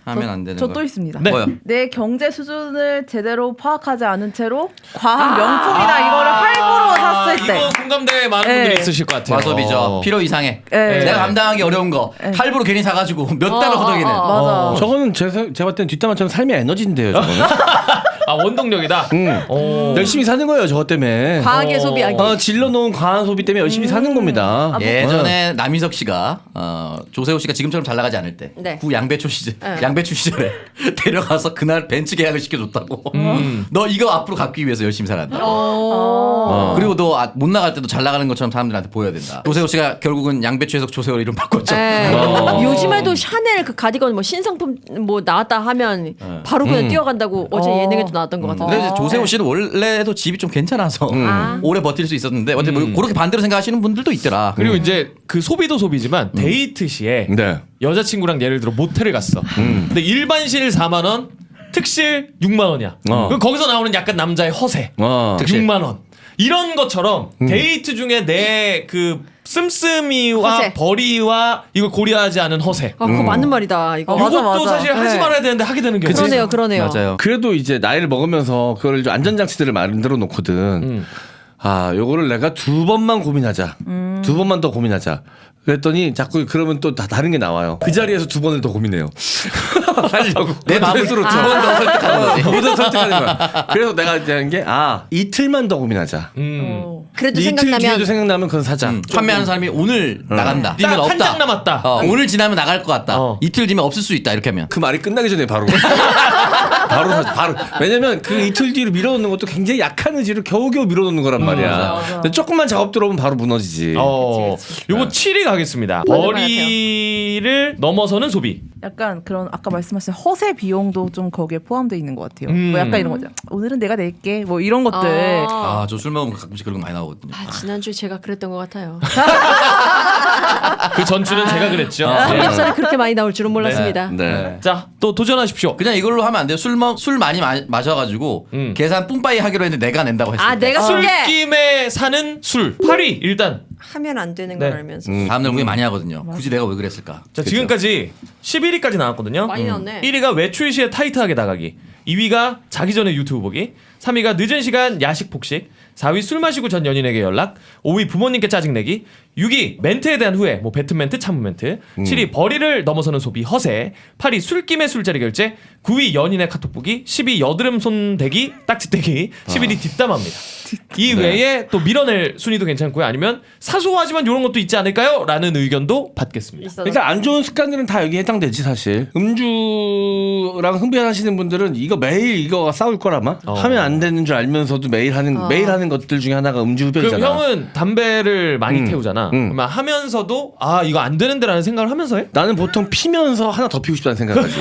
하면 안 되는 저 거. 또 있습니다. 네. 뭐요? 내 경제 수준을 제대로 파악하지 않은 채로 과한 명품이나 이거를 할부로 샀을 때. 이거 공감대 많은 네. 분들이 있으실 것 같아요. 과소비죠. 필요 이상해. 네. 내가 감당하기 어려운 거 할부로 괜히 사가지고 몇 달을 허덕이는. 맞아. 저거는 제가 봤을 땐 뒷담화처럼 삶의 에너지인데요. 저거는. 아 원동력이다. 열심히 사는 거예요. 저것 때문에. 과하게 소비하기. 질러놓은 과한 소비 때문에 열심히 사는 겁니다. 예전에 남희석 씨가 조세호 씨가 지금처럼 잘 나가지 않을 때, 네. 구 양배추 시절, 네. 양배추 시절에 데려가서 그날 벤츠 계약을 시켜줬다고. 너 이거 앞으로 갚기 위해서 열심히 살아야 한다. 그리고 너 못 나갈 때도 잘 나가는 것처럼 사람들한테 보여야 된다. 조세호 씨가 결국은 양배추에서 조세호 이름 바꿨죠. 에, 요즘에도 샤넬 그 가디건 뭐 신상품 뭐 나왔다 하면 바로 그냥 뛰어간다고 어제 예능에도 나왔던 것 같은데. 근데 이제 조세호 씨는 원래도 집이 좀 괜찮아서 오래 버틸 수 있었는데 어쨌든 뭐 그렇게 반대로 생각하시는 분들도 있더라. 그리고 이제 그 소비도 소비지만 데이트 시에 네. 여자친구랑 예를 들어 모텔을 갔어. 근데 일반실 4만 원, 특실 6만 원이야. 그럼 거기서 나오는 약간 남자의 허세. 특실. 6만 원. 이런 것처럼 데이트 중에 내 그 씀씀이와 허세. 벌이와 이걸 고려하지 않은 허세. 아 그거 맞는 말이다. 이거. 맞아, 이것도 맞아. 사실 하지 네. 말아야 되는데 하게 되는 경우. 그러네요, 그러네요. 맞아요. 그래도 이제 나이를 먹으면서 그걸 좀 안전장치들을 만들어 놓거든. 아, 요거를 내가 두 번만 고민하자. 두 번만 더 고민하자. 그랬더니 자꾸 그러면 또 다 다른 게 나와요. 그 자리에서 두 번을 더 고민해요. 살려고. 내 마음을 스스로 두 번 더 설득하는 거지. 모두 설득하는 거야. 그래서 내가 이제 한 게 이틀만 더 고민하자. 그래도 이틀 생각나면 뒤에도 생각나면 그건 사자. 판매하는 사람이 오늘 나간다. 딱 없다. 한 장 남았다. 오늘 지나면 나갈 것 같다. 이틀 뒤면 없을 수 있다. 이렇게 하면. 그 말이 끝나기 전에 바로 바로 왜냐면 그 이틀 뒤로 밀어놓는 것도 굉장히 약한 의지로 겨우겨우 밀어놓는 거란 말이야. 근데 조금만 작업 들어오면 바로 무너지지. 요거 7위 가겠습니다. 벌이를 넘어서는 소비. 약간 그런 아까 말씀하신 허세 비용도 좀 거기에 포함되어 있는 것 같아요. 뭐 약간 이런 거죠. 오늘은 내가 낼게. 뭐 이런 것들. 저 술 먹으면 가끔씩 그런 거 많이 나오거든요. 아, 지난주에 제가 그랬던 것 같아요. 그 전주는 제가 그랬죠. 삼겹살이 그렇게 많이 나올 줄은 몰랐습니다. 네. 자, 또 도전하십시오. 그냥 이걸로 하면 안 돼요. 술 많이 마셔가지고 계산 뿜빠이 하기로 했는데 내가 낸다고 했어요. 아, 내가 쏠게. 술김에 사는 술. 8위 일단. 하면 안 되는 네. 걸 알면서. 다음날 후회 많이 하거든요. 굳이 내가 왜 그랬을까? 자, 지금까지 11위까지 나왔거든요. 많이 나왔네. 1위가 외출 시에 타이트하게 나가기. 2위가 자기 전에 유튜브 보기. 3위가 늦은 시간 야식 폭식. 4위 술 마시고 전 연인에게 연락. 5위 부모님께 짜증내기. 6위 멘트에 대한 후회. 뭐 뱉은 멘트, 참은 멘트. 7위 벌이를 넘어서는 소비 허세. 8위 술김에 술자리 결제. 9위 연인의 카톡 보기. 10위 여드름 손대기, 딱지떼기. 11위 뒷담화입니다. 이 외에 또 밀어낼 순위도 괜찮고요. 아니면 사소하지만 이런 것도 있지 않을까요? 라는 의견도 받겠습니다. 그러니까 안 좋은 습관들은 다 여기 해당되지 사실. 음주랑 흡연하시는 분들은 이거 매일 이거 싸울 거라마 하면 안 되는 줄 알면서도 매일 하는 것들 중에 하나가 음주 그럼 흡연이잖아. 형은 담배를 많이 태우잖아. 그러면 하면서도 이거 안 되는데라는 생각을 하면서 해? 나는 보통 피면서 하나 더 피고 싶다는 생각하지.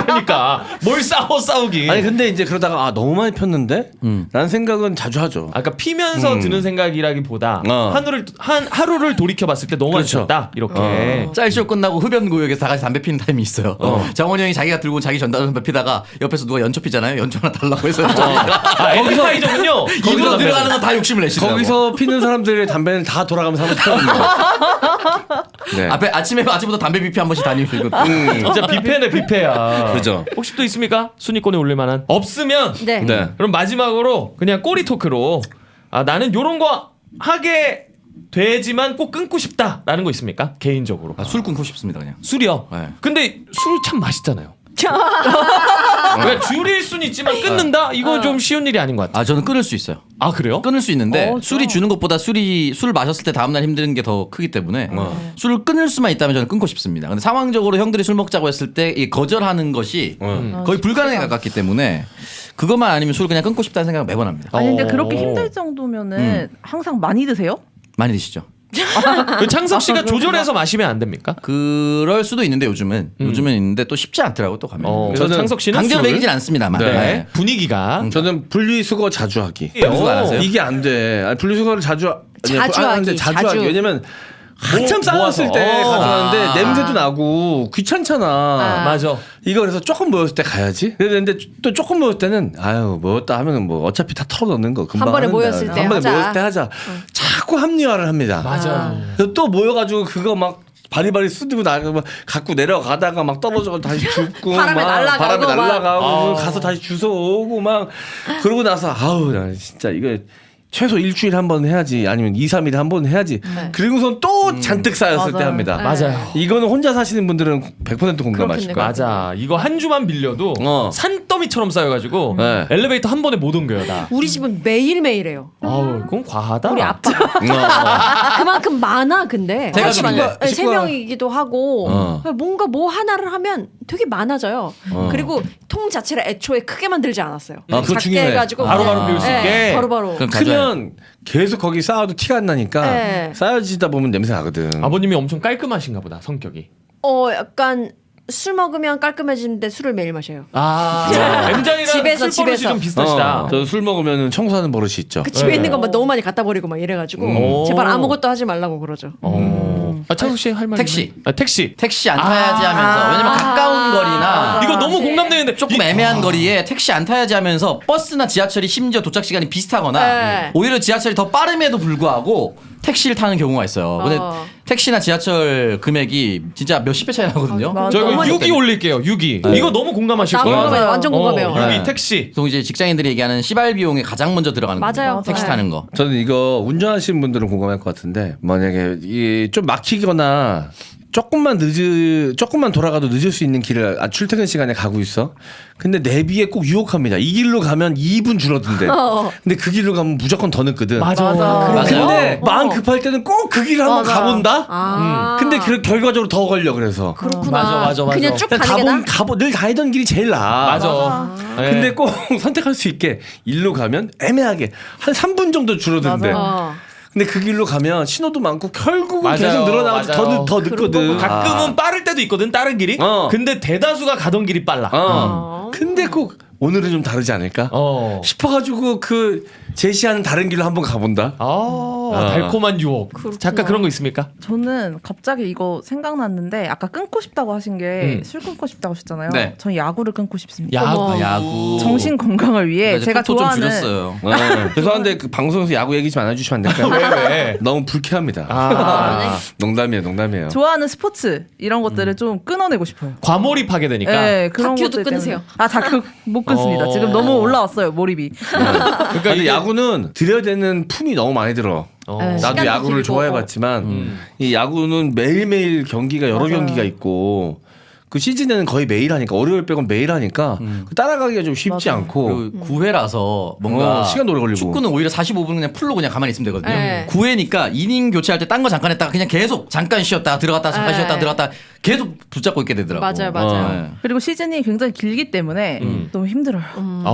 그러니까 뭘 싸우기. 아니 근데 이제 그러다가 너무 많이 폈는데? 라는 생각은 자주 하죠. 아까 피면서 드는 생각이라기보다 하루를 돌이켜봤을 때 너무 많이 그렇죠. 폈다 이렇게. 짤쇼 끝나고 흡연 구역에서 다 같이 담배 피는 타임이 있어요. 정원이 형이 자기가 들고 자기 전담 담배 피다가 옆에서 누가 연초 피잖아요. 연초 하나 달라고 해서 에피타이저군요. 입으로 담배가. 돌아가는 건 다 욕심을 내시더라고. 거기서 피는 사람들의 담배는 다 돌아가면서 한번 피거든요. 네. 앞에 아침부터 담배 뷔페 한 번씩 다니시고. 진짜 뷔페네 뷔페야. 그죠. 혹시 또 있습니까? 순위권에 올릴 만한? 없으면 네. 네. 그럼 마지막으로 그냥 꼬리 토크로 나는 요런 거 하게 되지만 꼭 끊고 싶다라는 거 있습니까? 개인적으로. 술 끊고 싶습니다 그냥. 술이요. 네. 근데 술 참 맛있잖아요. 그러니까 줄일 수는 있지만 끊는다? 이거 좀 쉬운 일이 아닌 것 같아. 아 저는 끊을 수 있어요. 아 그래요? 끊을 수 있는데 어, 술이 주는 것보다 술 마셨을 때 다음날 힘든 게 더 크기 때문에 술을 끊을 수만 있다면 저는 끊고 싶습니다. 근데 상황적으로 형들이 술 먹자고 했을 때 이 거절하는 것이 거의 불가능에 가깝기 때문에 그것만 아니면 술 그냥 끊고 싶다는 생각을 매번 합니다. 아니 근데 어. 그렇게 힘들 정도면은 항상 많이 드세요? 많이 드시죠? 창섭 씨가 조절해서 마시면 안 됩니까? 그럴 수도 있는데 요즘은 있는데 또 쉽지 않더라고 또 가면. 그래서 저는 창섭 씨는 강제로 술을- 먹이진 않습니다만. 네. 네. 분위기가 저는 분리수거 자주 하기. 분리수거 안 하세요? 이게 안 돼. 아니, 분리수거를 자주 자주 하는데 하기, 자주 자주. 하기. 왜냐면 한참 쌓였을 모아서. 때 가져가는데 아. 냄새도 나고 귀찮잖아. 맞아. 이거 그래서 조금 모였을 때 가야지. 근데 또 조금 모였을 때는 아유 모였다 하면은 뭐 어차피 다 털어넣는 거 금방 한 번에 하는데. 모였을 때 한 번에 하자. 모였을 때 하자. 자꾸 합리화를 합니다. 맞아. 그래서 또 모여가지고 그거 막 바리바리 쓰고 막 갖고 내려가다가 막 떨어져 다시 줍고 바람에 막 날아가고 바람에 막. 날아가고 가서 다시 주워오고 막 그러고 나서 아우 나 진짜 이거 최소 일주일에 한 번 해야지 아니면 2, 3일에 한 번 해야지 그리고선 또 잔뜩 쌓였을 때 맞아요. 합니다. 맞아요. 이거는 혼자 사시는 분들은 100% 공감하실 그렇겠네. 거예요. 맞아. 이거 한 주만 빌려도 산더미처럼 쌓여가지고 네. 엘리베이터 한 번에 못 옮겨요 다. 우리 집은 매일매일해요. 아우 그건 과하다. 우리 아빠 그만큼 많아 근데 제가 같이 그런데. 많아요. 네, 세 명이기도 하고 뭔가 뭐 하나를 하면 되게 많아져요. 그리고 통 자체를 애초에 크게 만들지 않았어요. 아, 그거 작게 중요해. 해가지고 바로바로 비울 수 있게. 바로바로. 그럼 가져야 크면 계속 거기 쌓아도 티가 안 나니까 네. 쌓여지다 보면 냄새 나거든. 아버님이 엄청 깔끔하신가 보다 성격이. 약간 술 먹으면 깔끔해지는데 술을 매일 마셔요. M장이랑 집에서, 술버릇이 집에서. 좀 비슷하시다. 저 술 먹으면 청소하는 버릇이 있죠. 그 집에 네. 있는 것만 너무 많이 갖다 버리고 막 이래가지고 오. 제발 아무것도 하지 말라고 그러죠. 창섭 씨 할 말. 택시. 택시. 택시 안 타야지 하면서 왜냐면 가까운 거리나 이거 너무 네. 공감되는데 조금 애매한 거리에 택시 안 타야지 하면서 버스나 지하철이 심지어 도착 시간이 비슷하거나 네. 오히려 지하철이 더 빠름에도 불구하고 택시를 타는 경우가 있어요. 근데 택시나 지하철 금액이 진짜 몇십 배 차이 나거든요. 맞아. 저 이거 너무 6위 올릴게요. 6위. 이거 너무 공감하실 나 거야. 공감해요. 완전 공감해요. 6위 네. 택시. 보통 이제 직장인들이 얘기하는 시발 비용에 가장 먼저 들어가는 맞아요. 거예요. 택시 맞아요. 타는 거. 저는 이거 운전하시는 분들은 공감할 것 같은데 만약에 이 좀 막히거나 조금만 돌아가도 늦을 수 있는 길을 출퇴근 시간에 가고 있어. 근데 내비에 꼭 유혹합니다. 이 길로 가면 2분 줄어든대. 근데 그 길로 가면 무조건 더 늦거든. 맞아. 맞아요. 근데 마음 급할 때는 꼭 그 길을 한번 맞아. 가본다. 근데 결과적으로 더 걸려 그래서. 그렇구나. 맞아. 그냥 쭉 그냥 가는 게 나. 늘 다니던 길이 제일 나아. 맞아. 네. 근데 꼭 선택할 수 있게 일로 가면 애매하게 한 3분 정도 줄어든대. 근데 그 길로 가면 신호도 많고 결국은 맞아요. 계속 늘어나가지고 맞아요. 더 늦거든. 가끔은 빠를 때도 있거든 다른 길이. 근데 대다수가 가던 길이 빨라. 근데 꼭 오늘은 좀 다르지 않을까 싶어가지고 그 제시하는 다른 길로 한번 가본다. 달콤한 유혹. 잠깐 그런 거 있습니까? 저는 갑자기 이거 생각났는데 아까 끊고 싶다고 하신 게 술 끊고 싶다고 하셨잖아요. 네. 전 야구를 끊고 싶습니다. 야구. 야구. 정신 건강을 위해 제가 좀 좋아하는 줄였어요. 죄송한데 그 방송에서 야구 얘기 좀 안 해주시면 안 될까요? 왜? 너무 불쾌합니다. 농담이에요. 좋아하는 스포츠 이런 것들을 좀 끊어내고 싶어요. 과몰입하게 되니까. 네, 그런 다큐도 것들 때문에. 끊으세요. 다큐 못 끊습니다. 지금 너무 올라왔어요 몰입이. 그러니까 근데 이게- 야구는 들여야 되는 품이 너무 많이 들어. 네, 나도 시간도 야구를 길고. 좋아해봤지만 이 야구는 매일매일 경기가 여러 경기가 있고 그 시즌에는 거의 매일 하니까 월요일 빼곤 매일 하니까 그 따라가기가 좀 쉽지 않고 그리고 9회라서 뭔가 시간도 오래 걸리고. 축구는 오히려 45분 그냥 풀로 그냥 가만히 있으면 되거든요. 네. 9회니까 이닝 교체할 때 딴 거 잠깐 했다가 그냥 계속 잠깐 쉬었다가 들어갔다가 잠깐 네. 쉬었다가 들어갔다가 계속 붙잡고 있게 되더라고. 맞아요. 네. 그리고 시즌이 굉장히 길기 때문에 너무 힘들어요.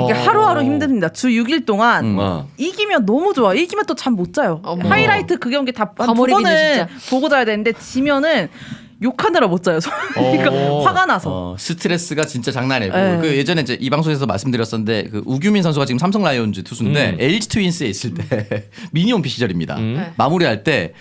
이게 어. 하루하루 힘듭니다. 주 6일 동안 어. 이기면 너무 좋아. 이기면 또 잠 못 자요. 어머. 하이라이트 그 경기 다 두 과몰입이네, 번은 진짜. 보고 자야 되는데 지면은 욕하느라 못 자요. 그러니까 화가 나서. 스트레스가 진짜 장난 아니고 네. 그 예전에 이제 이 방송에서 말씀드렸었는데 그 우규민 선수가 지금 삼성 라이온즈 투수인데 LG 트윈스에 있을 때 미니홈피 시절입니다. 마무리할 때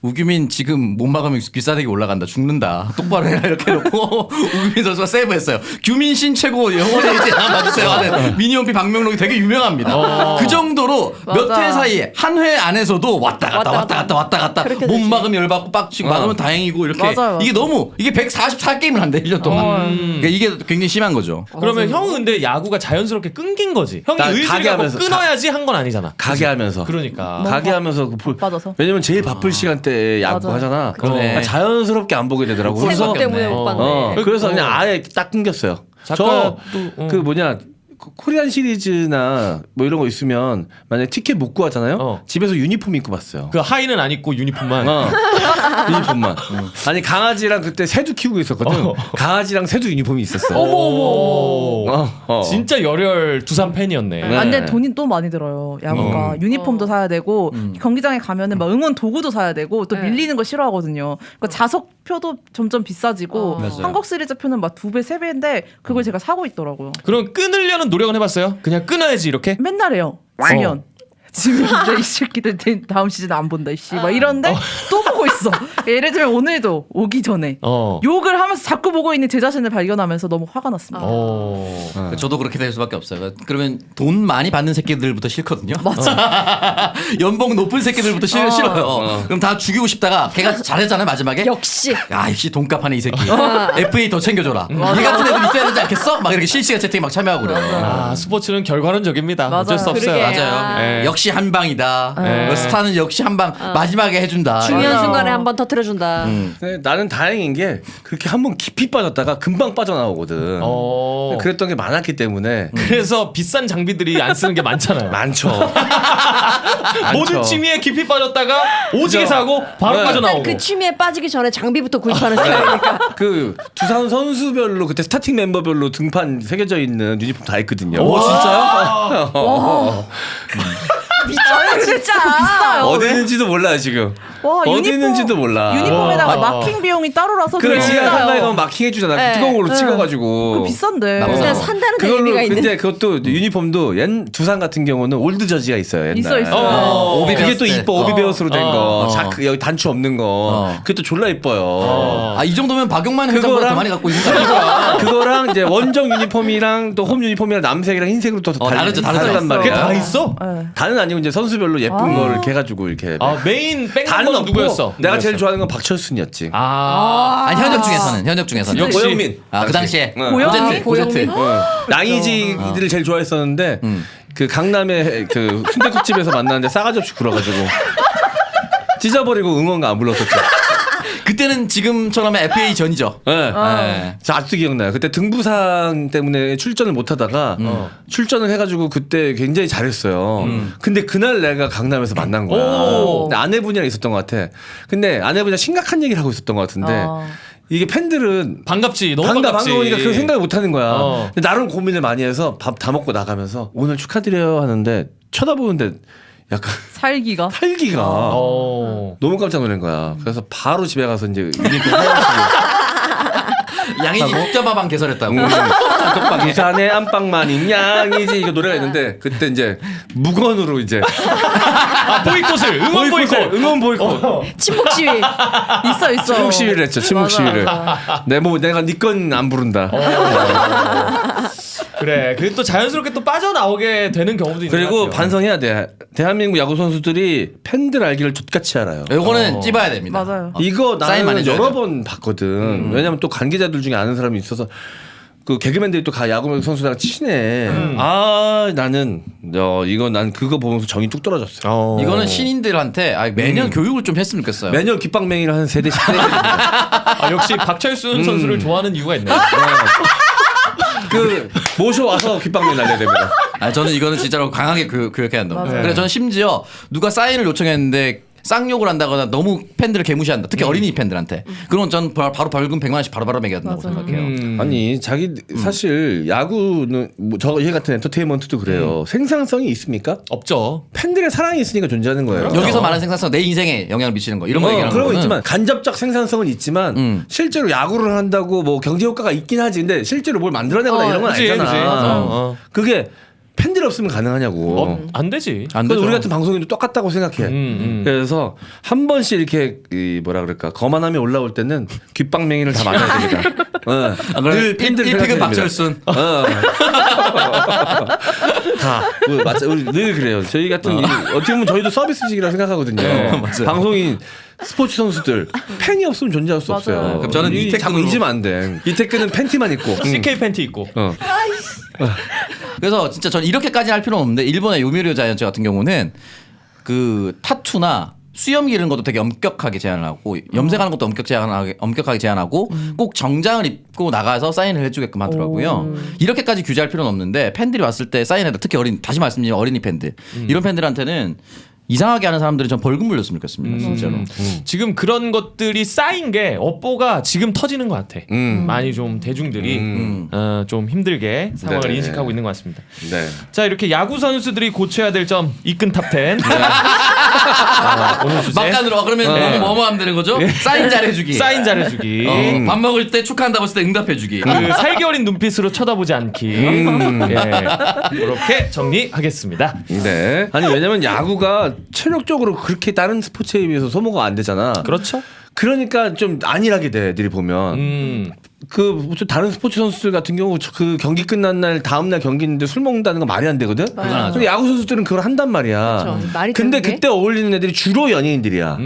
우규민 지금 못 막으면 귀싸대기 올라간다. 죽는다. 똑바로 해라 이렇게 해놓고 우규민 선수가 세이브했어요. 규민신 최고 영원의 이제 남아주세요 하는 미니홈피 방명록이 되게 유명합니다. 그 정도로 몇 맞아. 회 사이에 한 회 안에서도 왔다 갔다 그렇게 못 되지. 막으면 열받고 빡치고 막으면 다행이고 이렇게 맞아요. 이게 너무 이게 144게임을 한대 1년 동안. 그러니까 이게 굉장히 심한 거죠. 그러면 형은 근데 야구가 자연스럽게 끊긴 거지. 형이 나 의지를 가게 갖고 하면서 끊어야지 한 건 아니잖아. 가게 하면서. 그러니까. 가게 하면서 바빠져서. 왜냐면 제일 바쁠 시간대에 야구 맞아. 하잖아. 그러네. 그러니까 자연스럽게 안 보게 되더라고. 그래서 생각 때문에 못 봤네. 그래서 그냥 아예 딱 끊겼어요. 작가도, 그 뭐냐 코리안 시리즈나 뭐 이런 거 있으면 만약에 티켓 못 구하잖아요. 집에서 유니폼 입고 봤어요. 그 하의는 안 입고 유니폼만. 유니폼만. 아니 강아지랑 그때 새도 키우고 있었거든. 강아지랑 새도 유니폼이 있었어. 어머. 진짜 열혈 두산 팬이었네. 네. 안 돼, 돈이 또 많이 들어요. 야구가 유니폼도 사야 되고 경기장에 가면은 막 응원 도구도 사야 되고 또 밀리는 거 싫어하거든요. 그러니까 자석표도 점점 비싸지고 맞아요. 한국 시리즈 표는 막 2배, 3배인데 그걸 제가 사고 있더라고요. 그럼 끊으려는 노력은 해봤어요? 그냥 끊어야지 이렇게? 맨날 해요. 지면 이제 이 새끼들 다음 시즌 안 본다 이씨 막 이런데 또 보고 있어. 예를 들면 오늘도 오기 전에 욕을 하면서 자꾸 보고 있는 제 자신을 발견하면서 너무 화가 났습니다. 저도 그렇게 될 수밖에 없어요. 그러면 돈 많이 받는 새끼들부터 싫거든요. 맞아. 연봉 높은 새끼들부터 싫어요. 그럼 다 죽이고 싶다가 걔가 잘했잖아요 마지막에. 역시. 야 역시 돈값 하네 이 새끼. FA 더 챙겨줘라. 이 같은 애들 있어야 되지 않겠어? 막 이렇게 실시간 채팅 막 참여하고 그래요. 아, 스포츠는 결과론적입니다. 맞아요. 어쩔 수 없어요. 그러게. 맞아요. 네. 역시 한 방이다. 네. 스타는 역시 한 방 마지막에 해준다. 중요한 맞아요. 순간에 한번 터트려준다. 근데 나는 다행인 게 그렇게 한번 깊이 빠졌다가 금방 빠져나오거든. 그랬던 게 많았기 때문에 그래서 비싼 장비들이 안 쓰는 게 많잖아요. 많죠. 모든 취미에 깊이 빠졌다가 오지게 그죠? 사고 바로 네. 빠져나오고. 그 취미에 빠지기 전에 장비부터 구입하는 스타일이니까. 그 두산 선수별로 그때 스타팅 멤버별로 등판 새겨져 있는 유니폼 다 있거든요. 오 진짜요? 미쳐요 진짜. 비싸요. 어디 있는지도 몰라요 지금. 와, 어디 유니폼- 있는지도 몰라. 유니폼에다가 마킹 비용이 따로라서 그래 지하 비싸요. 한가에 가면 마킹 해주잖아. 네. 뜨거운 걸로 네. 찍어가지고. 그거 비싼데. 나보다 그냥 산다는 데 의미가 있는. 근데 그것도 유니폼도 두산 같은 경우는 올드 저지가 있어요. 옛날. 있어요. 오비 그게 베어스 또 때. 이뻐 오비베어스로 된 거. 어. 자크 여기 단추 없는 거. 그게 또 졸라 이뻐요. 아 이 정도면 박용만 회장보다 더 많이 갖고 있는 거 아니야? 그거랑 이제 원정 유니폼이랑 또 홈 유니폼이랑 남색이랑 흰색으로 또 다르죠. 다르단 그게 말이야. 다 있어? 네. 다는 아니고 이제 선수별로 예쁜 거를 이렇게 해가지고 이렇게. 아 메인 다는 백넘버는 없고 누구였어? 내가 제일 좋아하는 건 박철순이었지. 아, 아니 현역 중에서는 역시. 고영민. 아 그 당시에 응. 고영민? 고제트 양이지들을 제일 좋아했었는데 그 강남의 그 순대국집에서 만났는데 싸가지 없이 굴어가지고 찢어버리고 응원가 안 불렀었죠. 그때는 지금처럼 FA 전이죠. 네. 네. 저 아직도 기억나요. 그때 등부상 때문에 출전을 못하다가 출전을 해가지고 그때 굉장히 잘했어요. 근데 그날 내가 강남에서 만난 거야. 오. 근데 아내분이랑 있었던 것 같아. 근데 아내분이랑 심각한 얘기를 하고 있었던 것 같은데 이게 팬들은 반갑지. 너무 반갑지. 반가우니까 그 생각을 못 하는 거야. 어. 근데 나름 고민을 많이 해서 밥 다 먹고 나가면서 오늘 축하드려요 하는데 쳐다보는데 약간 살기가. 살기가 너무 깜짝 놀란 거야. 그래서 바로 집에 가서 이제 유니폼 하얀색 양이지 국자마방 개설했다고. 부산의 안방만인 양이지 이거 노래가 있는데 그때 이제 무건으로 이제 아 보이콧을 응원 보이콧. 응원 보이콧 친목 시위. 있어. 침묵 시위를 했죠. 침묵 맞아, 시위를. 맞아. 내가 네 건 안 부른다. 그래. 그게 또 자연스럽게 또 빠져나오게 되는 경우도 있는 그리고 것 같아요. 반성해야 돼. 대한민국 야구 선수들이 팬들 알기를 족같이 알아요. 요거는 찝어야 됩니다. 맞아요. 이거 사인 많이 나는 줘야 여러 돼요. 번 봤거든. 왜냐면 또 관계자들 중에 아는 사람이 있어서 그 개그맨들이 또 야구 선수랑 친해. 아 나는 이거 난 그거 보면서 정이 뚝 떨어졌어. 이거는 신인들한테 매년 교육을 좀 했으면 좋겠어요. 매년 귓방맹이를 한 세대 10대. 아, 역시 박철순 선수를 좋아하는 이유가 있네. 그 모셔와서 귓방맹이 날려야 됩니다. 저는 이거는 진짜로 강하게 교육해야 한다. 맞아요. 그래서 저는 심지어 누가 사인을 요청했는데 쌍욕을 한다거나 너무 팬들을 개무시한다. 특히 어린이 팬들한테. 그건 전 바로 벌금 100만 원씩 바로바로 매겨야 된다고 생각해요. 아니 자기 사실 야구는 얘 같은 엔터테인먼트도 그래요. 생산성이 있습니까? 없죠. 팬들의 사랑이 있으니까 존재하는 거예요. 여기서 말하는 생산성 내 인생에 영향을 미치는 거 이런 거 얘기하는 그런 거 거는 있지만 간접적 생산성은 있지만 실제로 야구를 한다고 뭐 경제 효과가 있긴 하지. 근데 실제로 뭘 만들어내거나 이런 건 그치, 아니잖아. 그치. 그게 팬들 팬들 없으면 가능하냐고. 안 되지. 안 그래서 되죠. 우리 같은 방송인도 똑같다고 생각해. 그래서 한 번씩 이렇게 뭐라 그럴까 거만함이 올라올 때는 귓방맹이를 다 맞아야 됩니다. 늘 팬들 일픽은 생각해야 됩니다. 박철순. 다 맞아. 우리 늘 그래요. 저희 같은 어떻게 보면 저희도 서비스직이라 생각하거든요. 방송인 스포츠 선수들 팬이 없으면 존재할 수 없어요. 그럼 저는 이 자꾸 이태근으로- 잊으면 안 돼. 이태근은 팬티만 입고. CK 팬티 입고. 그래서 진짜 저는 이렇게까지 할 필요는 없는데 일본의 요미우리 자이언츠 같은 경우는 그 타투나 수염 기르는 것도 되게 엄격하게 제한을 하고 염색하는 것도 엄격하게 제한하고 꼭 정장을 입고 나가서 사인을 해주게끔 하더라고요. 이렇게까지 규제할 필요는 없는데 팬들이 왔을 때 사인해다 특히 다시 말씀드리면 어린이 팬들 이런 팬들한테는 이상하게 하는 사람들은 전 벌금 물렸으면 좋겠습니다. 진짜로. 지금 그런 것들이 쌓인 게 업보가 지금 터지는 것 같아. 많이 좀 대중들이 좀 힘들게 상황을 네네. 인식하고 있는 것 같습니다. 네. 자, 이렇게 야구 선수들이 고쳐야 될 점 이끈 탑 10. 오늘 주제 막간으로 그러면 뭐뭐 하면 되는 거죠? 사인 잘해주기. 사인 잘해주기. 밥 먹을 때 축하한다고 했을 때 응답해주기. 그 살기 어린 눈빛으로 쳐다보지 않기. 예. 이렇게 정리하겠습니다. 네. 아니 왜냐면 야구가 체력적으로 그렇게 다른 스포츠에 비해서 소모가 안 되잖아. 그렇죠? 그러니까 좀 안일하게 돼. 애들이 보면. 그 다른 스포츠 선수들 같은 경우 그 경기 끝난 날 다음 날 경기 있는데 술 먹는다는 건 말이 안 되거든. 근데 야구 선수들은 그걸 한단 말이야. 그렇죠. 말이 근데 되는 게? 그때 어울리는 애들이 주로 연예인들이야.